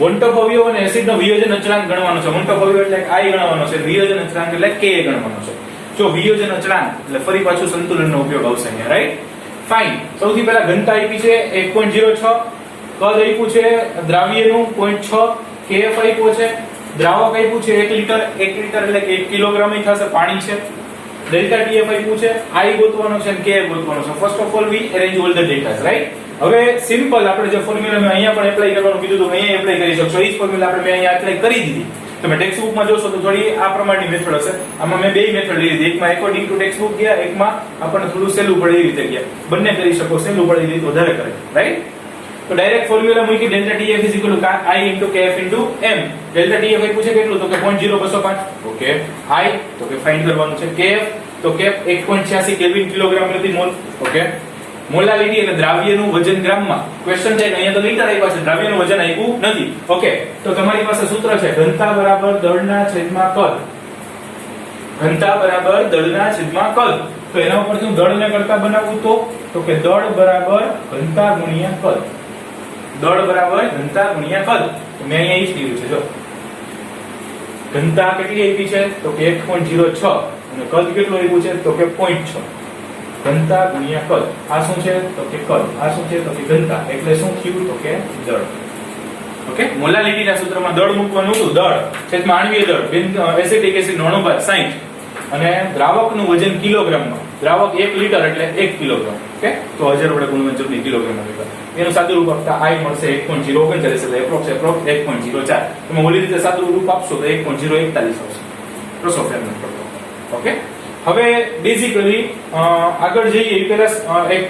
વોન્ટ ઓફ ઓવિયો અને એસિડનો વિયોજન અચળાંક ગણવાનો છે. વોન્ટ ઓફ ઓવિયો એટલે i ગણવાનો છે વિયોજન અચળાંક એટલે k ગણવાનો છે. જો વિયોજન અચળાંક એટલે ફરી પાછું સંતુલનનો ઉપયોગ આવશે અહીંયા રાઈટ. ફાઇન. સૌથી પહેલા ઘનતા આપી છે 1.06 કદ આપ્યું છે દ્રાવ્યનું 0.6 kf આપ્યું છે દ્રાવક આપ્યું છે 1 લિટર એટલે કે 1 કિલોગ્રામ થશે પાણી છે. ડેલ્ટા TF આપ્યું છે i ગોતવાનો છે અને k ગોતવાનો છે. First of all we arrange all the datas right. હવે સિમ્પલ આપણે જે ફોર્મ્યુલા મેં અહીંયા પણ એપ્લાય કરવાનું કીધું તો અહીંયા એપ્લાય કરી શકશો. એ જ ફોર્મ્યુલા આપણે અહીંયા એપ્લાય કરી દીધી. તમે ટેક્સ્ટ બુકમાં જોશો તો થોડી આ પ્રમાણની મેથડ હશે. આમાં મેં બે મેથડ લઈ લીધી. એકમાં એકોર્ડિંગ ટુ ટેક્સ્ટ બુક ગયા એકમાં આપણને થોડું સહેલું પડે એ રીતે ગયા. બંને કરી શકો. સહેલું પડે એ રીતે વધારે કરે રાઈટ. તો ડાયરેક્ટ ફોર્મ્યુલા મૂકી delta TF i kf m. Delta TF આપ્યું છે કેટલું તો કે 0.0205. ઓકે. i તો કે ફાઇન્ડ કરવાનું છે. kf તો કે 1.86 કેલ્વિન કિલોગ્રામ પ્રતિ મોલ. ઓકે. મોલાલિટી એટલે દ્રાવ્યનું વજન ગ્રામમાં. ક્વેશ્ચન છે કે અહીંયા તો લિટર આપ્યા છે દ્રાવ્યનું વજન આપ્યું નથી. ઓકે. તો તમારી પાસે સૂત્ર છે ઘનતા બરાબર દળના છેદમાં કદ. ઘનતા બરાબર દળના છેદમાં કદ. તો એના ઉપરથી હું દળને કરતા બનાવું તો કે દળ બરાબર ઘનતા ગુણ્યા કદ. દળ બરાબર ઘનતા ગુણ્યા કદ. તો મેં અહીંયા ઈ જ લીધું છે જો. ઘનતા કેટલી આપી છે તો કે 1.06 અને કદ કેટલું આપ્યું છે તો કે 0.6. ઘનતા ગુણ્યા કદ. આ શું છે તો કે કદ. આ શું છે તો કે ઘનતા. એટલે શું થયું તો કે દળ. ઓકે. મોલાલિટીના સૂત્રમાં દળ મૂકવાનું હતું. દળ છેદમાં આણ્વીય દળ એસિટિક એસિડ નો અણુભાર 60 અને દ્રાવકનું વજન કિલોગ્રામમાં. દ્રાવક 1 લિટર એટલે 1 કિલોગ્રામ. ઓકે. તો 1000 વડે ગુણવું જરૂરી કિલોગ્રામ લીટર. એનું સાદું રૂપ આપતા i મળશે 1.039 એટલે એપ્રોક્સ 1.04. તમે ઓલી રીતે સાદું રૂપ આપશો તો 1.041 આવશે. પ્લસ ઓફ એમ કરતો. ઓકે. હવે બેઝિકલી આગળ જઈએ પહેલા એક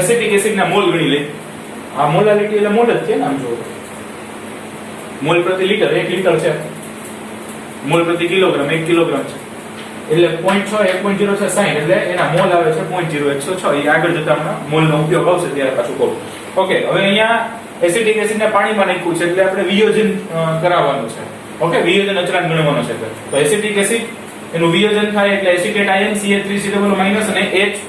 એસિટિક એસિડના મોલ ગણી લઈએ. આ મોલાલિટી એટલે મોલ જ છે ને આમ જો. મોલ પ્રતિ લિટર 1 લિટર છે. મોલ પ્રતિ કિલોગ્રામ 1 કિલોગ્રામ છે. એટલે 0.6 1.0 છે 60 એટલે એના મોલ આવે છે 0.0106. એ આગળ જતા હમણાં મોલનો ઉપયોગ આવશે ત્યારે પાછું કહું. ઓકે. હવે અહીંયા એસિટિક એસિડને પાણીમાં નાખ્યું છે એટલે આપણે વિયોજન કરાવવાનું છે. ઓકે. વિયોજન અચળાંક ગણવાનો છે. તો એસિટિક એસિડ એનું વિયોજન થાય એટલે એસિટેટ આયન CH3COO- અને H+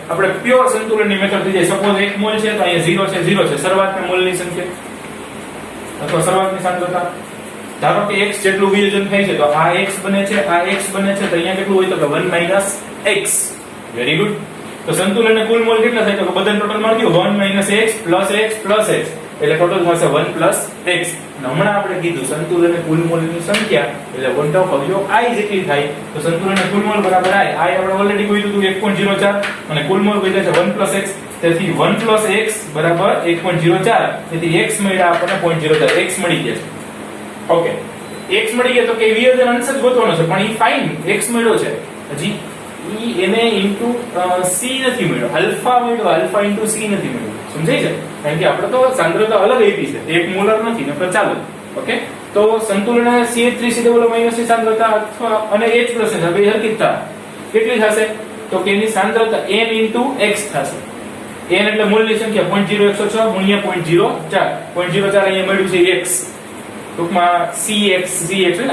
આપણે પ્યોર સંતુલનની મેથડ થઈ જાય. સપોઝ 1 મોલ છે તો અહીંયા 0 છે 0 છે શરૂઆતના મોલની સંખ્યા અથવા શરૂઆતની સાંદ્રતા. ધારો કે x જેટલું વિયોજન થાય છે તો આ x બને છે આ x બને છે તો અહીંયા કેટલું હોય તો કે 1 - x. Very good. તો સંતુલનના કુલ મોલ કેટલા થાય તો કે બધાને ટોટલ મળી ગયું 1 - x + x + x એટલે ટોટલ થશે 1 + x. હમણાં આપણે કીધું સંતુલનના કુલ મોલની સંખ્યા એટલે વોન્ટ ઓફ ઓવિયો i જેટલી થાય તો સંતુલનના કુલ મોલ બરાબર i આપણે ઓલરેડી કીધું હતું 1.04 અને કુલ મોલ કીધા છે 1 + x. તેથી 1 + x બરાબર 1.04. તેથી x મળ્યા આપણને 0.04 x મળી ગયા છે. ઓકે. x મળી ગયા તો કે વિયોજન અંશ જ ગોતવાનો છે પણ ઈ ફાઇન x મળ્યો છે. હજી ઈ એને ઇન્ટુ c નથી મળ્યો. આલ્ફા મળ્યો. આલ્ફા ઇન્ટુ c નથી મળ્યો. સમજાય છે? કારણ કે આપણે તો સાંદ્રતા અલગ આપી છે. 1 મોલર નથી નકર ચાલે. ઓકે. તો સંતુલન CH3COO- ની સાંદ્રતા અથવા અને H+ છે બે હરખી થાય. કેટલી થશે તો કે એની સાંદ્રતા n * x થશે. n એટલે મોલની સંખ્યા 0.0106 * 0.04. 0.04 અહીંયા મળ્યું છે x. ટૂંકમાં CX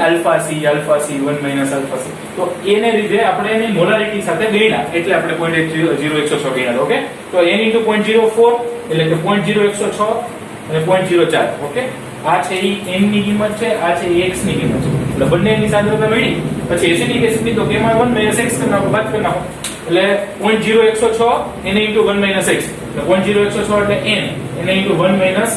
alpha C 1 minus alpha C, તો એને લીધે આપણે એની મોલારિટી સાથે ગણ્યા એટલે આપણે 0.0106 ગણ્યા. ઓકે, તો n * 0.04 એટલે કે 0.0106 અને 0.04. ઓકે, આ છે ઈ n ની કિંમત છે, આ છે ઈ x ની કિંમત છે, એટલે બંનેની સાંદ્રતા મળી. પછી એસિડિક એસિડ ની તો કેમાં 1 માઇનસ x કરી નાખો, બાદ કરી નાખો એટલે 0.0106 n * 1 માઇનસ x એટલે 0.0106 એટલે n n * 1 માઇનસ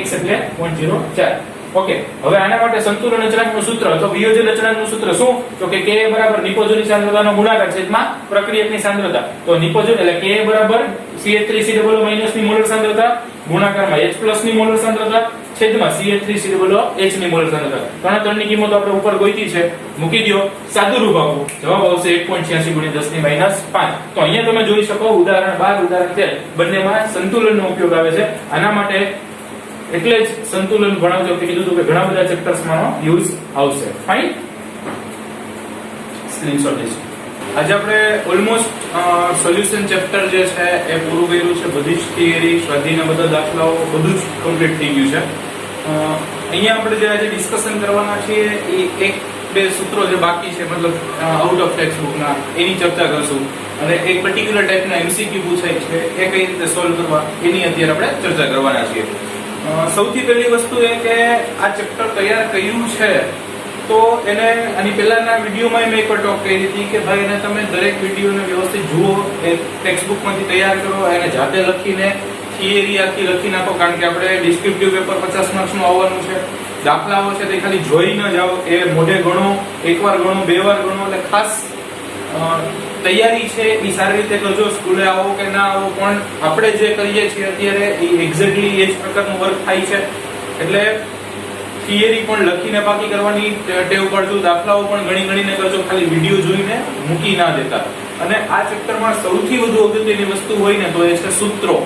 x એટલે 0.04. ઓકે, હવે આના માટે સંતુલન અચળાંકનું સૂત્ર અથવા વિયોજન અચળાંકનું સૂત્ર શું? તો કે Ka બરાબર નિપોજનની સાંદ્રતાનો ગુણાકાર છેદમાં પ્રક્રિયકની સાંદ્રતા. તો નિપોજન એટલે Ka બરાબર CH3COO માઈનસ ની મોલર સાંદ્રતા ગુણાકારમાં H પ્લસ ની મોલર સાંદ્રતા છેદમાં CH3COO H ની મોલર સાંદ્રતા. ત્રણની કિંમતો આપણે ઉપર ગોઈતી છે, મૂકી દો, સાદુરૂપ આપો, જવાબ આવશે 1.86 × 10⁵ તો અહીંયા તમે જોઈ શકો ઉદાહરણ 12 ઉદાહરણ 13 બંનેમાં સંતુલનનો ઉપયોગ આવે છે. આના માટે એટલે જ સંતુલન ભણાવજો કે કીધું હતું કે ઘણા બધા ચેપ્ટર્સમાં યુઝ આવશે. ફાઇન, સ્ક્રીનશોટ લેજો. આજે આપણે ઓલમોસ્ટ સોલ્યુશન ચેપ્ટર જે છે એ પૂરું કર્યું છે. બધી જ થિયરી, સ્વાધ્યાયના બધા દાખલાઓ બધું જ કમ્પ્લીટ થઈ ગયું છે. અહીંયા આપણે જે આજે ડિસ્કશન કરવાના છીએ એ એક બે સૂત્રો જે બાકી છે, મતલબ આઉટ ઓફ ટેક્સ્ટ બુકના, એની ચર્ચા કરશું અને એક પર્ટિક્યુલર ટાઈપના MCQ પૂછાય છે એ કઈ રીતે સોલ્વ કરવા એની અત્યારે આપણે ચર્ચા કરવાના છીએ. સૌથી પહેલી વસ્તુ એ કે આ ચેપ્ટર તૈયાર કર્યું છે તો એને આની પહેલાના વિડીયોમાં મેં એકવાર ટોક કરી હતી કે ભાઈ એને તમે દરેક વિડીયોને વ્યવસ્થિત જુઓ, એ ટેક્સ્ટ બુકમાંથી તૈયાર કરો, એને જાતે લખીને થિયરી આખી લખી નાખો, કારણ કે આપણે ડિસ્ક્રિપ્ટિવ પેપર 50 માર્ક્સનું આવવાનું છે. દાખલાઓ છે તે ખાલી જોઈ ન જાઓ, એ મોઢે ગણો, એકવાર ગણો, બે વાર ગણો, એટલે ખાસ તૈયારી છે એ સારી રીતે કરજો. સ્કૂલે આવો કે ના આવો પણ આપણે જે કરીએ છીએ અત્યારે એ એક્ઝેક્ટલી એ જ પ્રકારનું વર્ક થાય છે. એટલે થિયરી પણ લખીને બાકી કરવાની ટેવ પાડજો, દાખલાઓ પણ ગણીને કરજો, ખાલી વિડીયો જોઈને મૂકી ના દેતા. અને આ ચેપ્ટરમાં સૌથી વધુ અગત્યની વસ્તુ હોય ને તો એ છે સૂત્રો,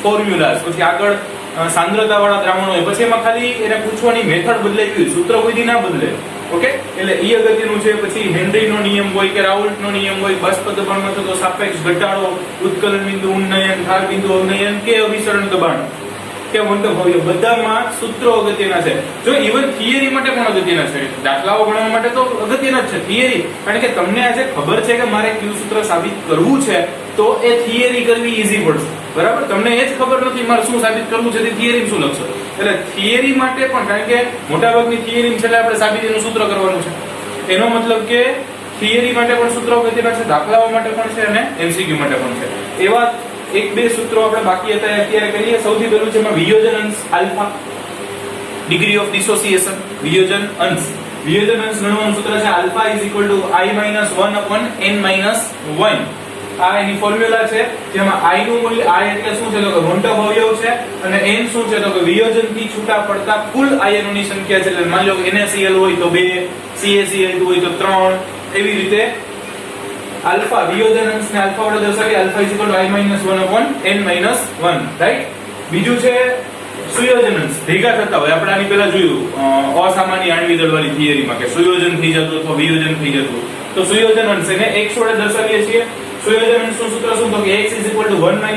ફોર્મ્યુલાસ. પછી આગળ સાંદ્રતાવાળા દ્રાવણો હોય, પછી એમાં ખાલી એને પૂછવાની મેથડ બદલાઈ ગઈ, સૂત્ર કોઈથી ના બદલે. ઓકે, એટલે ઈ અગત્યનું છે. પછી હેનરીનો નિયમ હોય કે રાઉલ્ટનો નિયમ હોય, બાષ્પ દબાણમાં થતો સાપેક્ષ ઘટાડો, ઉત્કલન બિંદુ ઉન્નયન, ઠાર બિંદુ અવનયન કે અભિસરણ દબાણ કે મંતવ્ય, બધામાં સૂત્રો અગત્યના છે. જો ઇવન થિયરી માટે પણ અગત્યના છે, દાખલાઓ ગણવા માટે તો અગત્યના જ છે થિયરી, કારણ કે તમને આજે ખબર છે કે મારે કયું સૂત્ર સાબિત કરવું છે તો એ થિયરી કરવી ઈઝી પડશે. બરાબર, તમને એ જ ખબર નથી મારે શું સાબિત કરવું છે તે થિયરી શું લખશો. એટલે થિયરી માટે પણ, કારણ કે મોટાભાગની થિયરી છે આપણે સાબિતીનું સૂત્ર કરવાનું છે, એનો મતલબ કે થિયરી માટે પણ સૂત્રો અગત્યના છે, દાખલાઓ માટે પણ છે અને MCQ માટે પણ છે. એવા એક બે સૂત્રો આપણે બાકી હતા અત્યારે કરીએ. સૌથી પહેલું છે એમાં વિયોજન અંશ આલ્ફા, ડિગ્રી ઓફ ડિસોસિએશન. વિયોજન અંશ ગણવાનું સૂત્ર છે આલ્ફા I - (1/n - 1). આ એની ફોર્મ્યુલા છે, જેમાં I નું મૂલ્ય, I એટલે શું છે તો કે વોન્ટોફ અવયવ છે, અને n શું છે તો કે વિયોજનથી છૂટા પડતા કુલ આયનોની સંખ્યા છે. એટલે માની લો કે NaCl હોય તો 2, CaCl2 હોય તો 3, એવી રીતે આલ્ફા વિયોજન અંશને આલ્ફા વડે દર્શાવીએ. Alpha I - 1/n - 1, right. બીજું છે સુયોજન અંશ, ભેગા થતા હોય. આપણે આની પહેલા જોયું અસામાન્ય આણ્વિક દળવાળી થિયરીમાં કે સુયોજન થઈ જતું અથવા વિયોજન થઈ જતું, તો સુયોજન અંશ એને x વડે દર્શાવીએ છીએ. સુયોજન અંશનું સૂત્ર શું તો કે x = 1 - I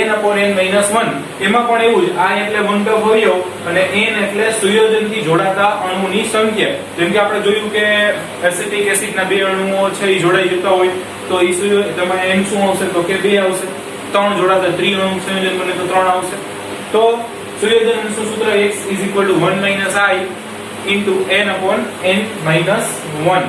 n/n - 1. એમાં પણ એવું જ, I એટલે વોન્ટોફ અવયવ અને n એટલે સુયોજનથી જોડાતા અણુની સંખ્યા. જેમ કે આપણે જોયું કે એસિટિક એસિડના બે અણુઓ છે એ જોડાઈ જતા હોય તો ઈ તમારે n શું આવશે તો કે 2 આવશે. 3 જોડાતા ત્રિઅણુ સંયોજન બને તો 3 આવશે. તો સુયોજન અંશનું સૂત્ર x = 1 - I n/n - 1.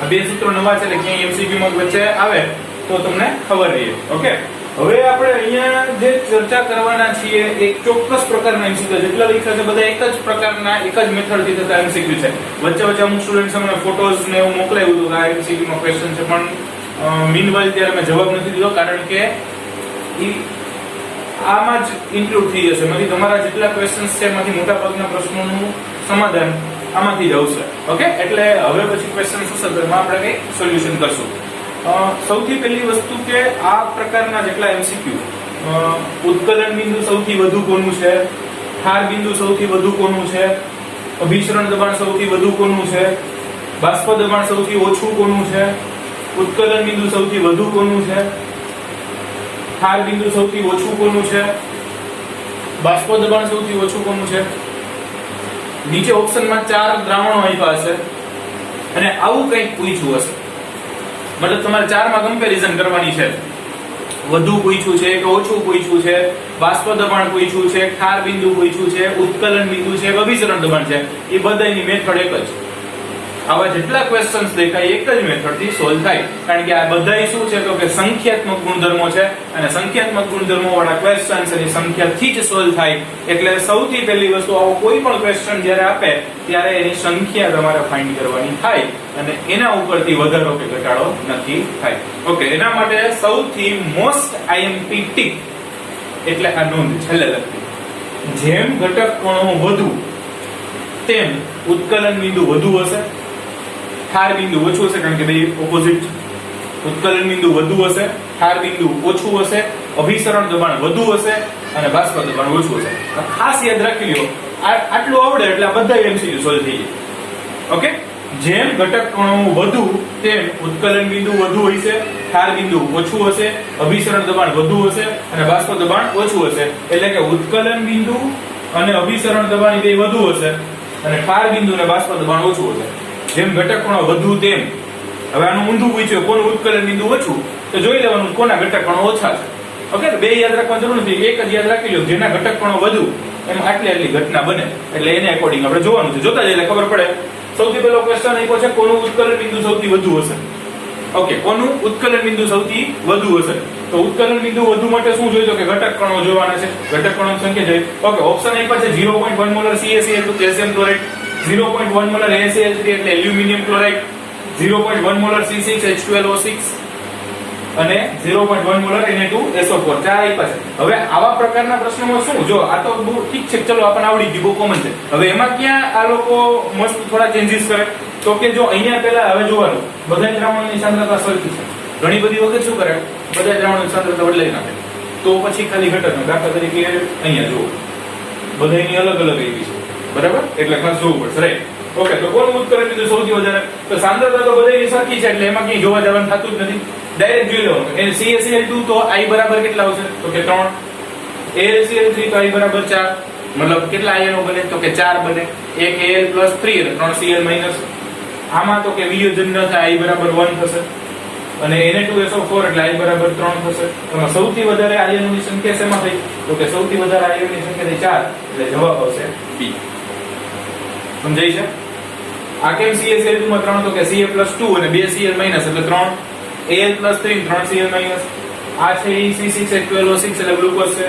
આ બે સૂત્રો નવા છે, એટલે ક્યાંય MCQ માં વચ્ચે આવે તો તમને ખબર રહે. ઓકે, હવે આપણે અહીંયા જે ચર્ચા કરવાના છીએ એક ચોક્કસ પ્રકારના MCQ, જેટલા લખ્યા છે બધા એક જ પ્રકારના, એક જ મેથડથી થતા MCQ છે. વચ્ચે અમુક સ્ટુડન્ટ્સ અમને ફોટોઝ ને એવું મોકલાવ્યું હતું કે આ MCQ માં ક્વેશ્ચન છે, પણ મીનવાઇલ ત્યારે મેં જવાબ નથી દીધો, કારણ કે ઈ આમાં જ ઇન્ક્લુડ થઈ જશે. એમાંથી તમારા જેટલા ક્વેશ્ચન્સ છે એમાંથી મોટા ભાગના પ્રશ્નોનું સમાધાન આમાંથી જ આવશે. ઓકે, એટલે હવે પછી ક્વેશ્ચન હશે તો એમાં આપણે કંઈક સોલ્યુશન કરશું. સૌથી પહેલી વસ્તુ કે આ પ્રકારના જેટલા MCQ, ઉત્કલન બિંદુ સૌથી વધુ કોનું છે, ઠાર બિંદુ સૌથી વધુ કોનું છે, અભિસરણ દબાણ સૌથી વધુ કોનું છે, બાષ્પ દબાણ સૌથી ઓછું કોનું છે, ઉત્કલન બિંદુ સૌથી વધુ કોનું છે, ઠાર બિંદુ સૌથી ઓછું કોનું છે, બાષ્પ દબાણ સૌથી ઓછું કોનું છે, નીચે ઓપ્શનમાં 4 દ્રાવણો આપ્યા હશે અને આવું કંઈક પૂછ્યું હશે, મતલબ તમારે 4 માં કમ્પેરિઝન કરવાની છે, વધુ પૂછ્યું છે કે ઓછું પૂછ્યું છે, બાષ્પ દબાણ પૂછ્યું છે, ક્ષાર બિંદુ પૂછ્યું છે, ઉત્કલન બિંદુ છે, અભિસરણ દબાણ છે, એ બધાની મેથડ એક જ. આવા જેટલા ક્વેશ્ચન્સ દેખાય એક જ મેથડ થી સોલ્વ થાય, કારણ કે આ બધાય શું છે તો કે સંખ્યાત્મક ગુણધર્મો છે અને સંખ્યાત્મક ગુણધર્મો વાળા ક્વેશ્ચન્સ એની સંખ્યાથી જ સોલ્વ થાય. એટલે સૌથી પહેલી વસ્તુ આવો કોઈ પણ ક્વેશ્ચન જ્યારે આપે ત્યારે એની સંખ્યા તમારે ફાઇન્ડ કરવાની થાય અને એના ઉપરથી વધારો કે ઘટાડો નથી થાય. ઓકે, એના માટે સૌથી મોસ્ટ આઈએમપી ટીપ એટલે આ નોંધ છેલ્લે લખી, જેમ ઘટક કણો વધુ તેમ ઉત્કલન બિંદુ વધુ હશે, ક્ષાર બિંદુ ઓછું હશે, કારણ કે બે ઓપોઝિટ. ઉત્કલન બિંદુ વધુ હશે, ક્ષાર બિંદુ ઓછું હશે, અભિસરણ દબાણ વધુ હશે અને બાષ્પ દબાણ ઓછું હશે. ખાસ યાદ રાખી લ્યો, આટલું આવડે એટલે આ બધા એમસીક્યુ સોલ્વ થઈ જાય. ઓકે, જેમ ઘટક કણો વધુ તેમ ઉત્કલન બિંદુ વધુ હશે, ક્ષાર બિંદુ ઓછું હશે, અભિસરણ દબાણ વધુ હશે અને બાષ્પ દબાણ ઓછું હશે. એટલે કે ઉત્કલન બિંદુ અને અભિસરણ દબાણ બે વધુ હશે અને ક્ષાર બિંદુ અને બાષ્પ દબાણ ઓછું હશે. જેમ ઘટક કણો વધુ તેમ, હવે આનું ઊંધું પૂછ્યું કોનું ઉત્કલન બિંદુ ઓછું, તો જોઈ લેવાનું કોના ઘટક કણો ઓછા છે. ઓકે, તો બે યાદ રાખવાની જરૂર નથી, એક જ યાદ રાખી લો, જેના ઘટક કણો વધુ એમાં આટલી ઘટના બને, એટલે એને અકોર્ડિંગ આપણે જોવાનું છે. જોતા જઈએ ખબર પડે. સૌથી પહેલો ક્વેશ્ચન આપ્યો છે કોનું ઉત્કલન બિંદુ સૌથી વધુ હશે. ઓકે, કોનું ઉત્કલન બિંદુ સૌથી વધુ હશે, તો ઉત્કલન બિંદુ વધુ માટે શું જોઈએ તો કે ઘટક કણો જોવાના છે, ઘટક કણોની સંખ્યા જોઈએ. ઓકે, ઓપ્શન આપ્યા છે 0.1 molar CaCl2 calcium chloride, 0.1 molar AlCl3 એટલે એલ્યુમિનિયમ ક્લોરાઇડ, 0.1 મોલર C6H12O6 અને 0.1 મોલર Na2SO4 ચાર આપ્યા છે. હવે આવા પ્રકારના પ્રશ્નોમાં શું, જો આ તો બહુ ઠીક છે, ચલો આપણને આવડી ગયું, બહુ કોમન છે. હવે એમાં ક્યાં આ લોકો મસ્ત થોડા ચેન્જીસ કરે તો કે જો અહીંયા પહેલા હવે જોવાનું બધા દ્રાવણોની સાંદ્રતા સરખી છે. ઘણી બધી વખત શું કરે, બધા દ્રાવણોની સાંદ્રતા બદલાઈ નાખે, તો પછી ખાલી ઘટક, દાખલા તરીકે અહીંયા જુઓ બધાની અલગ અલગ આવી છે, બરાબર, એટલે ખાસ જોવું પડશે, રાઈટ. ઓકે, તો કોનું ઉત્કલન બિંદુ સૌથી વધારે, તો સાંદ્રતા તો બધાની સરખી છે એટલે એમાં ક્યાંય જોવા જવાનું થતું જ નથી, ડાયરેક્ટ જોઈ લેવાનું. એ CaCl2 તો I બરાબર કેટલા આવશે તો કે 3, AlCl3 તો I બરાબર 4, મતલબ કેટલા આયનો બને તો કે 4 બને, એક Al+3 અને 3 Cl-. આમાં તો કે વિયોજન ન થાય, I બરાબર 1 થશે અને Na2SO4 એટલે I બરાબર 3 થશે. એમાં સૌથી વધારે આયનોની સંખ્યા શેમાં થઈ તો કે સૌથી વધારે આયનોની સંખ્યા થઈ 4, એટલે જવાબ આવશે B. સમજાય છે? આ કેમ CaCl2 માં 3 તો કે Ca+2 અને 2 Cl- એટલે 3, Al+3 3 Cl-. આ છે C6H12O6 એટલે ગ્લુકોઝ છે,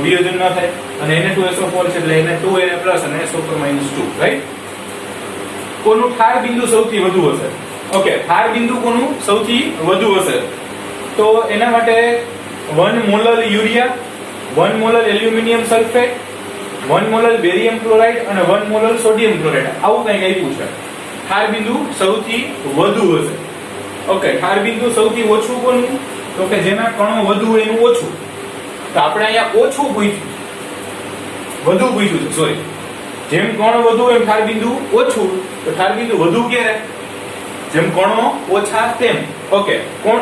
વિયોજન ન થાય, અને Na2SO4 છે એટલે Na2 Na+ અને SO4 -2, રાઈટ. કોનું ક્ષાર બિંદુ સૌથી વધુ હશે? ઓકે, ક્ષાર બિંદુ કોનું સૌથી વધુ હશે તો એના માટે 1 molar urea, 1 molar aluminium sulphate, 1 molar barium chloride અને 1 મોલર સોડિયમ ક્લોરાઇડ, આવું કંઈક આપ્યું છે. ક્ષાર બિંદુ સૌથી વધુ હશે. ઓકે, ક્ષાર બિંદુ સૌથી ઓછું કોનું તો કે જેના કણો વધુ હોય એનું ઓછું. તો આપણે અહીંયા ઓછું પૂછ્યું, વધુ પૂછ્યું છે, સોરી. જેમ કણ વધુ એમ ક્ષાર બિંદુ ઓછું, તો ક્ષાર બિંદુ વધુ ક્યારે જેમ કણો ઓછા તેમ. ઓકે, કોણ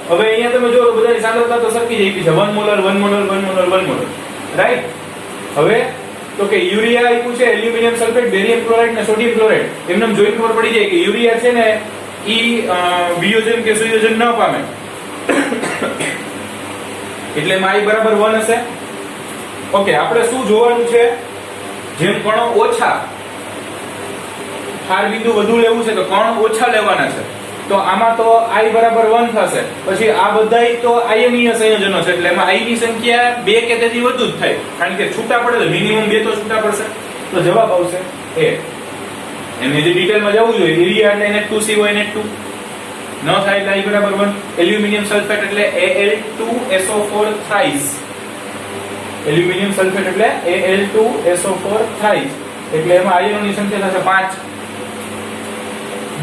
હવે અહીંયા તમે જો બધાની સાંદ્રતા તો સરખી જ આપી છે, 1 molar 1 molar 1 molar 1 molar, right. હવે તો કે યુરિયા આપ્યું છે, એલ્યુમિનિયમ સલ્ફેટ, બેરિયમ ક્લોરાઇડ અને સોડિયમ ક્લોરાઇડ, એમને જોઈને ખબર પડી જાય કે યુરિયા છે ને ઈ વિયોજન કે સુયોજન ન પામે એટલે એમાં I બરાબર 1 હશે. ઓકે, આપણે શું જોવાનું છે, જેમ કણો ઓછા ક્ષાર બિંદુ વધુ લેવું છે તો કણ ઓછા લેવાના છે, તો આમાં તો I બરાબર 1 થશે. પછી આ બધાય તો આયનીય સંયોજનો છે એટલે એમાં I ની સંખ્યા 2 કે તેથી વધુ જ થાય, કારણ કે છૂટા પડે તો મિનિમમ 2 તો છૂટા પડશે, તો જવાબ આવશે A. એની જે ડિટેલમાં જવું જોઈએ, યુરિયા એટલે Na2CO Na2 ન થાય એટલે I બરાબર 1, એલ્યુમિનિયમ સલ્ફેટ એટલે Al2SO4 thrice, એલ્યુમિનિયમ સલ્ફેટ એટલે Al2SO4 thrice, એટલે એમાં આયનોની સંખ્યા થશે 5,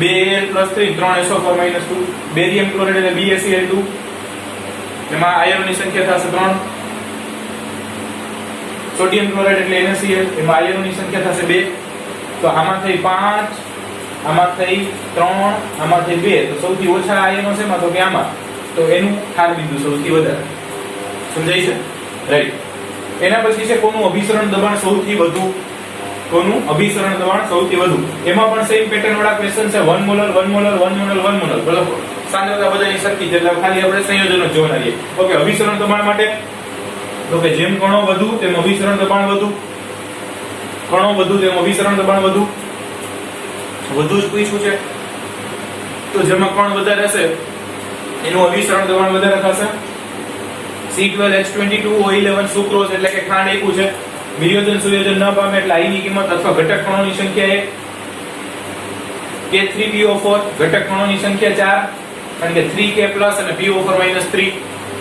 2Al+3 3 SO4 -2, બેરિયમ ક્લોરાઇડ એટલે BaCl2, એમાં આયનોની સંખ્યા થશે 3, સોડિયમ ક્લોરાઇડ એટલે NaCl, એમાં આયનોની સંખ્યા થશે 2, તો આમાં થઈ 5, આમાં થઈ 3, આમાં થઈ 2, તો સૌથી ઓછા આયનો છે એમાં તો કે આમાં, તો એનું ક્ષાર બિંદુ સૌથી વધારે. સમજાય છે? રાઈટ. એના પછી છે કોનું અભિસરણ દબાણ સૌથી વધુ કોનું અભિસરણ દબાણ સૌથી વધુ. એમાં પણ સેમ પેટર્ન વાળા ક્વેશ્ચન છે 1 મોલર 1 મોલર 1 મોલર 1 મોલર બરાબર. સાંદ્રતા બધાની સરખી છે એટલે ખાલી આપણે સંયોજનો જોવાના છે. ઓકે, અભિસરણ દબાણ માટે તો કે જેમ કણો વધુ તેમ અભિસરણ દબાણ વધુ, કણો વધુ તેમ અભિસરણ દબાણ વધુ જ પૂછ્યું છે. તો જેમાં કણ વધારે હશે એનું અભિસરણ દબાણ વધારે થશે. C12H22 O11 સુક્રોઝ એટલે કે ખાંડ આપ્યું છે. વિયોજન સુયોજન ન પામે એટલે I ની કિંમત અથવા ઘટક કણોની સંખ્યા 1, K3PO4 ઘટક કણોની સંખ્યા 4 કારણ કે 3K+ અને PO4 - 3.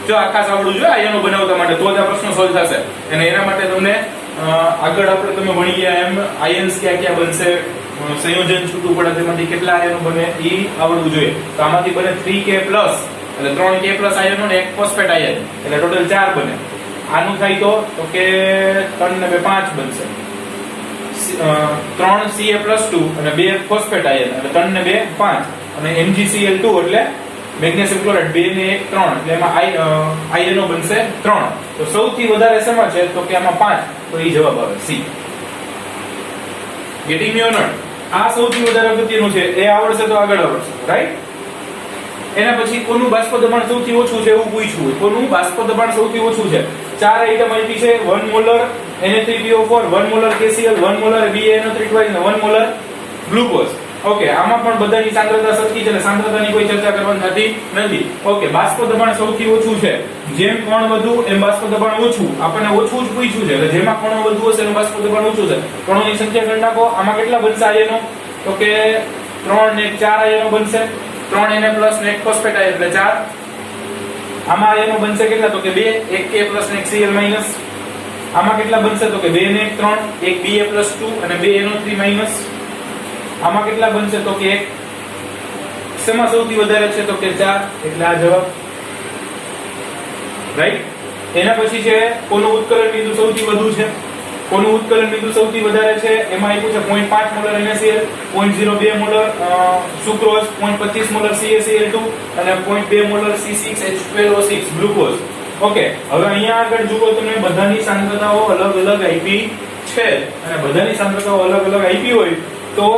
જો આ ખાસ આવડવું જોઈએ આયનો બનાવવા માટે, તો જ આ પ્રશ્ન સોલ્વ થશે. અને એના માટે તમને આગળ આપણે તમે ભણી ગયા એમ આયન્સ ક્યાં બનશે, સંયોજન છૂટું પડે તેમાંથી કેટલા આયનો બને એ આવડવું જોઈએ. તો આમાંથી બને 3K+ એટલે 3K+ આયનો ને એક ફોસ્ફેટ આયન એટલે ટોટલ 4 બને. આનું થાય તો કે 3 ને 2 5 બનશે. 3 Ca+2 અને 2 ફોસ્ફેટ આયન એટલે 3 ને 2 5 અને MgCl2 એટલે મેગ્નેશિયમ ક્લોરાઇડ 2 ને 1 3 એટલે એમાં આયનો બનશે 3. તો સૌથી વધારે શેમાં છે તો કે આમાં 5, તો એ જવાબ આવે C. Getting me or not? આ સૌથી વધારે અગત્યનું છે, એ આવડશે તો આગળ આવડશે, રાઈટ? એના પછી કોનું બાષ્પ દબાણ સૌથી ઓછું છે એવું પૂછ્યું હોય. કોનું બાષ્પ દબાણ સૌથી ઓછું છે? 4 આઈટમ આપી છે. 1 molar Na3PO4, 1 molar KCl, 1 molar BaNO3 twice અને 1 મોલર ગ્લુકોઝ. ઓકે, આમાં પણ બધાની સાંદ્રતા સરખી છે એટલે સાંદ્રતાની કોઈ ચર્ચા કરવાની થતી નથી. ઓકે, બાષ્પ દબાણ સૌથી ઓછું છે. જેમ કણ વધુ એમ બાષ્પ દબાણ ઓછું. આપણને ઓછું જ પૂછ્યું છે એટલે જેમાં કણો વધુ હશે એનું બાષ્પ દબાણ ઓછું છે. કણોની સંખ્યા ગણી નાખો. આમાં કેટલા બનશે આયનો? તો કે 3 ને 4 આયનો બનશે. 3 Na+ ને 1 ફોસ્ફેટ આયન એટલે 4. આમાં આયનો બનશે કેટલા? તો કે 2, 1K+ ને 1 Cl-. આમાં કેટલા બનશે? તો કે 2 ને 1 3, 1 Ba+2 અને 2 NO3-. આમાં કેટલા બનશે? તો કે 1. શેમાં સૌથી વધારે છે? તો કે 4 એટલે આ જવાબ, રાઈટ? એના પછી છે કોનું ઉત્કલન બિંદુ સૌથી વધુ છે? કોનું ઉત્કલન બિંદુ સૌથી વધારે છે? એમાં આપ્યું છે 0.5 molar NaCl, 0.02 molar sucrose, 0.25 molar CaCl2 અને 0.2 મોલર C6H12O6 ગ્લુકોઝ. ઓકે, હવે અહીંયા આગળ જુઓ તમે બધાની સાંદ્રતાઓ અલગ અલગ આપી છે અને બધાની સાંદ્રતાઓ અલગ અલગ આપી હોય તો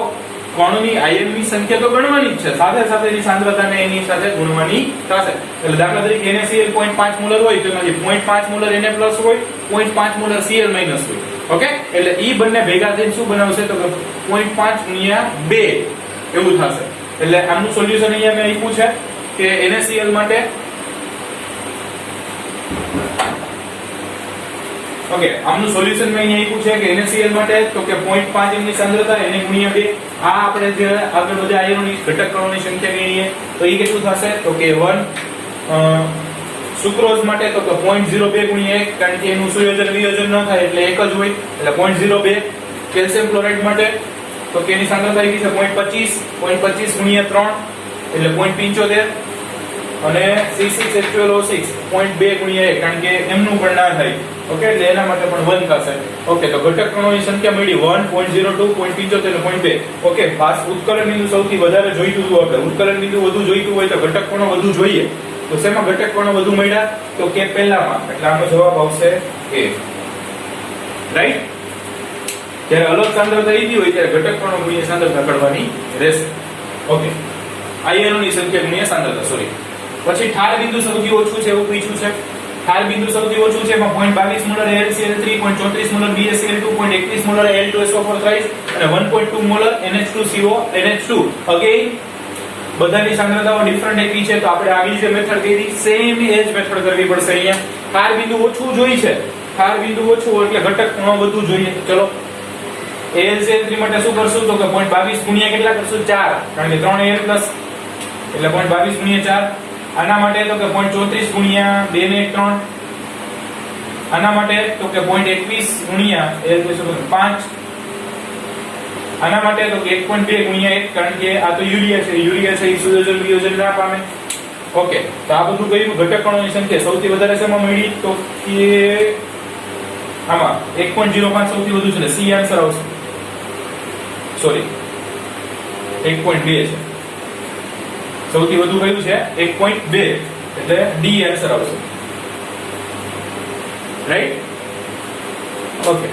કણોની આયનની સંખ્યા તો ગણવાની જ છે, સાથે સાથે એની સાંદ્રતાને એની સાથે ગુણવાની થશે. એટલે દાખલા તરીકે NaCl 0.5 મોલર હોય તો એમાંથી 0.5 મોલર Na+ હોય, 0.5 મોલર Cl- હોય. ઓકે, એટલે ઈ બંને ભેગા થઈને શું બનાવશે? તો કે 0.5 * 2 એવું થશે. એટલે આનું સોલ્યુશન અહીંયા મેં આપ્યું છે કે NaCl માટે ઓકે, આમનું સોલ્યુશન મેં અહીંયા આપ્યું છે કે NaCl માટે તો કે 0.5 એમની સાંદ્રતા એને ગુણ્યા 2. આ આપણે જે આગળ બધા આયનોની ઘટક કણોની સંખ્યા ગણીએ તો એ કેટલું થશે? તો કે 1. સુક્રોઝ માટે તો કે 0.02 ગુણ્યા 1 કારણ કે એનું સુયોજન વિયોજન ન થાય એટલે એક જ હોય એટલે 0.02. કેલ્શિયમ ક્લોરાઇડ માટે તો કે એની સાંદ્રતા આવી છે 0.25 ગુણ્યા 3 એટલે 0.75 અને C6H12O6 0.2 ગુણ્યા 1 કારણ કે એમનું પણ ના થાય. ઓકે, એટલે એના માટે પણ 1 થશે. ઓકે, તો ઘટક કણોની સંખ્યા મળી 1, 0.02, 0.75 અને 0.2. ઓકે, પાસ ઉત્કલન બિંદુ સૌથી વધારે જોઈતું હતું આપણે. ઉત્કલન બિંદુ વધુ જોઈતું હોય તો ઘટક કણો વધુ જોઈએ. તો શેમાં ઘટક કણો વધુ મળ્યા? તો કે પહેલામાં. એટલે આનો જવાબ આવશે A. રાઈટ? જ્યારે અલગ સાંદ્રતા લીધી હોય ત્યારે ઘટક કણો ગુણ્યા સાંદ્રતા કરવાની રહેશે. ઓકે, આયનોની સંખ્યા ગુણ્યા સાંદ્રતા, સોરી. પછી ઠાર બિંદુ સૌથી ઓછું છે એવું પૂછ્યું છે. ઠાર બિંદુ સૌથી ઓછું છે એમાં 0.22 molar AlCl3, 0.34 molar BaCl2, 0.21 molar Al2SO4 thrice અને 1.2 મોલર NH2CO NH2. અગેન બધાની સાંદ્રતાઓ ડિફરન્ટ આપી છે તો આપણે આગળ જે મેથડ કરી સેમ એ જ મેથડ કરવી પડશે. અહીંયા ઠાર બિંદુ ઓછું જોઈ છે. ઠાર બિંદુ ઓછું એટલે ઘટક કણો વધુ જોઈએ. ચલો AlCl3 માટે શું કરશું? તો કે 0.22 ગુણ્યા કેટલા કરશું? 4 કારણ કે 3 Al+ એટલે 0.22 ગુણ્યા 4. આના માટે તો કે 0.34 ગુણ્યા 2 ને 3. આના માટે તો કે 0.21 ગુણ્યા 5. આના માટે તો કે 1.2 ગુણ્યા 1 કારણ કે આ તો યુરિયા છે. યુરિયા છે એ સુયોજન વિયોજન ના પામે. ઓકે, તો આ બધું કયું? ઘટક કણોની સંખ્યા સૌથી વધારે શેમાં મળી? તો કે આમાં 1.05 સૌથી વધુ છે. C આન્સર આવશે. સોરી, 1.2 છે. સૌથી વધુ કયું છે? 1.2 એટલે D આન્સર આવશે. રાઈટ? ઓકે,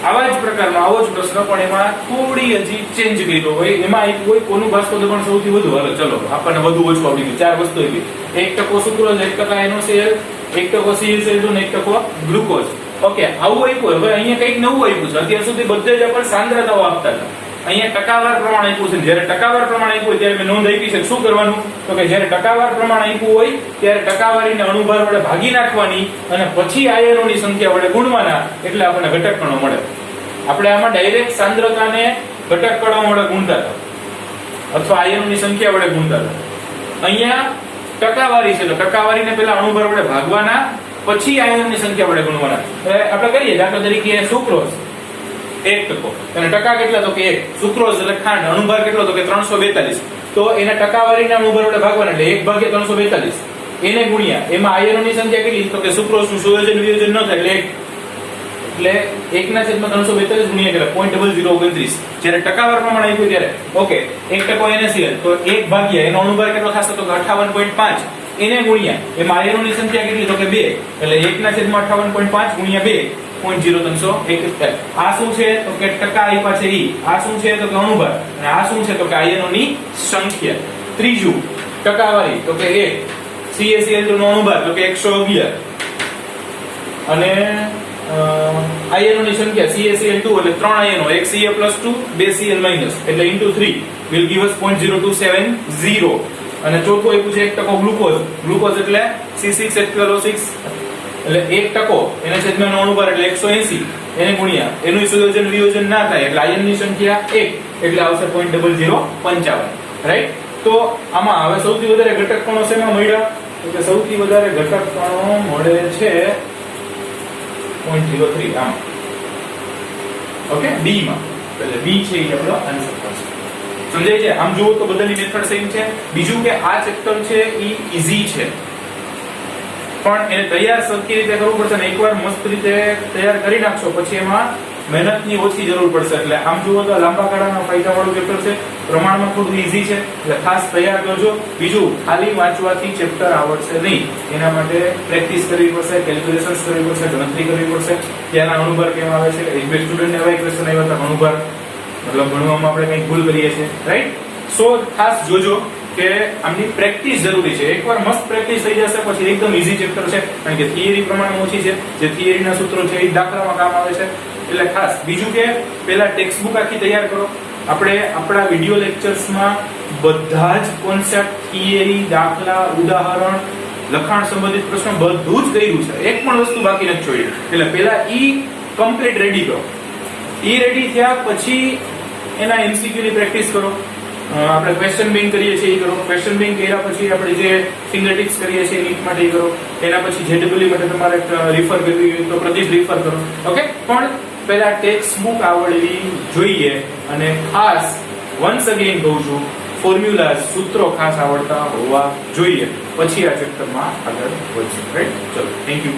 આવા જ પ્રકારનો આવો જ પ્રશ્ન પણ એમાં થોડી હજી ચેન્જ કર્યો હોય. એમાં એક કોઈ કોનું બાષ્પો દબાણ સૌથી વધુ, હાલો ચલો આપણને વધુ ઓછું આવડી ગયું. ચાર વસ્તુ આવી, 1% સુક્રોઝ, 1% NaCl, 1% CaCl2 ને 1% ગ્લુકોઝ. ઓકે, આવું આપ્યું. હવે અહીંયા કંઈક નવું આપ્યું છે. અત્યાર સુધી બધે જ આપણે સાંદ્રતાઓ આપતા હતા. અહીંયા ટકાવાર પ્રમાણ આપ્યું છે. જ્યારે ટકાવાર પ્રમાણ આપ્યું હોય ત્યારે મેં નોંધ આપી છે. શું કરવાનું? તો કે જ્યારે ટકાવાર પ્રમાણ આપ્યું હોય ત્યારે ટકાવારીને અણુભાર વડે ભાગી નાખવાની અને પછી આયનોની સંખ્યા વડે ગુણવાના, એટલે આપણને ઘટક કણો મળે. આપણે આમાં ડાયરેક્ટ સાંદ્રતાને ઘટક કણો વડે ગુણતા હતા અથવા આયનોની સંખ્યા વડે ગુણતા હતા. અહીંયા ટકાવારી છે, તો ટકાવારીને પહેલા અણુભાર વડે ભાગવાના, પછી આયનોની સંખ્યા વડે ગુણવાના. આપણે કરીએ દાખલા તરીકે સુક્રોઝ 1%, અને ટકા કેટલા? તો કે 1. સુક્રોઝ એટલે ખાંડ, અણુભાર કેટલો? તો કે 342. તો એના ટકાવારીના અણુભાર વડે ભાગવાના, એટલે 1/342. એને ગુણ્યા એમાં આયનોની સંખ્યા કેટલી? તો કે સુક્રોઝનું સંયોજન વિયોજન ન થાય એટલે 1 ના છેદમાં 342 ગુણ્યા કેટલા? 0.0029. જ્યારે ટકાવાર પ્રમાણ આપ્યું ત્યારે ઓકે 1% NaCl, તો 1 ભાગ્યા એનો અણુભાર કેટલો થશે? તો 58.5. એને ગુણ્યા એમાં આયનોની સંખ્યા કેટલી? તો કે 2. એટલે 1 ના છેદમાં 58.5 ગુણ્યા 2 0.0371. આ શું છે? તો કે ટકા આપ્યા છે ઈ. આ શું છે? તો કે અણુભાર. અને આ શું છે? તો કે આયનોની સંખ્યા. ત્રીજું ટકાવારી, તો કે 1. CaCl2 નો અણુભાર તો કે 111. અને આયનોની સંખ્યા CaCl2 એટલે 3 આયનો, એક Ca+2, 2 Cl- એટલે * 3 will give us 0.0270. અને ચોથું આપ્યું છે 1% ગ્લુકોઝ. ગ્લુકોઝ એટલે C6H12O6 એટલે 1%, એને છેદમાં અણુભાર એટલે 180. એને ગુણ્યા એનું સંયોજન વિયોજન ના થાય એટલે આયનની સંખ્યા 1 એટલે આવશે 0.0055. રાઈટ? તો આમાં હવે સૌથી વધારે ઘટક કણો શેમાં મળ્યા? તો કે સૌથી વધારે ઘટક કણો મળે છે 0.03 આમ. ઓકે, બી માં. એટલે બી છે એ આપણો આન્સર થશે. સમજાય છે? આમ જુઓ તો બધાની મેથડ સેમ છે. બીજું કે આ ચેપ્ટર છે ઈ ઈઝી છે, પણ એને તૈયાર સરખી રીતે કરવું પડશે ને એકવાર મસ્ત રીતે તૈયાર કરી નાખશો પછી એમાં મહેનતની ઓછી જરૂર પડશે. એટલે આમ જુઓ તો લાંબા ગાળાના ફાયદાવાળું ચેપ્ટર છે, પ્રમાણમાં થોડું ઈઝી છે, એટલે ખાસ તૈયાર કરજો. બીજું, ખાલી વાંચવાથી ચેપ્ટર આવડશે નહીં, એના માટે પ્રેક્ટિસ કરવી પડશે, કેલ્ક્યુલેશન્સ કરવી પડશે, ગણતરી કરવી પડશે. ત્યાંના અણુભાર કેમ આવે છે? એક બે સ્ટુડન્ટને એવા ક્વેશ્ચન આવ્યા હતા અણુભાર, મતલબ ભણવામાં આપણે કંઈક ભૂલ કરીએ છીએ. રાઈટ? સો ખાસ જોજો કે આમની પ્રેક્ટિસ જરૂરી છે. એકવાર મસ્ત પ્રેક્ટિસ થઈ જશે પછી એકદમ ઈઝી ચેપ્ટર છે, કારણ કે થિયરી પ્રમાણમાં ઓછી છે. જે થિયરીના સૂત્રો છે એ દાખલામાં કામ આવે છે. એટલે ખાસ બીજું કે પહેલા ટેક્સ્ટ બુક આખી તૈયાર કરો. આપણે આપણા વિડિયો લેક્ચર્સમાં બધા જ કોન્સેપ્ટ, થિયરી, દાખલા, ઉદાહરણ, લખાણ સંબંધિત પ્રશ્ન બધું જ કર્યું છે. એક પણ વસ્તુ બાકી નથી છોડી. એટલે પહેલા ઈ કમ્પ્લીટ રેડી કરો. ઈ રેડી થયા પછી એના MCQ ની પ્રેક્ટિસ કરો. આપણે ક્વેશ્ચન બેંક કરીએ છીએ એ કરો. ક્વેશ્ચન બેંક કર્યા પછી આપણે જે ફિંગર ટિપ્સ કરીએ છીએ નીટ માટે એ કરો. એના પછી JEE માટે તમારે રિફર કરવી હોય તો પ્રતિશ રિફર કરો. ઓકે, પણ પહેલા ટેક્સ્ટ બુક આવડવી જોઈએ. અને ખાસ વન્સ અગેન કહું છું, ફોર્મ્યુલા, સૂત્રો ખાસ આવડતા હોવા જોઈએ, પછી આ ચેપ્ટરમાં આગળ વધશે. રાઈટ? ચલો, થેન્ક યુ.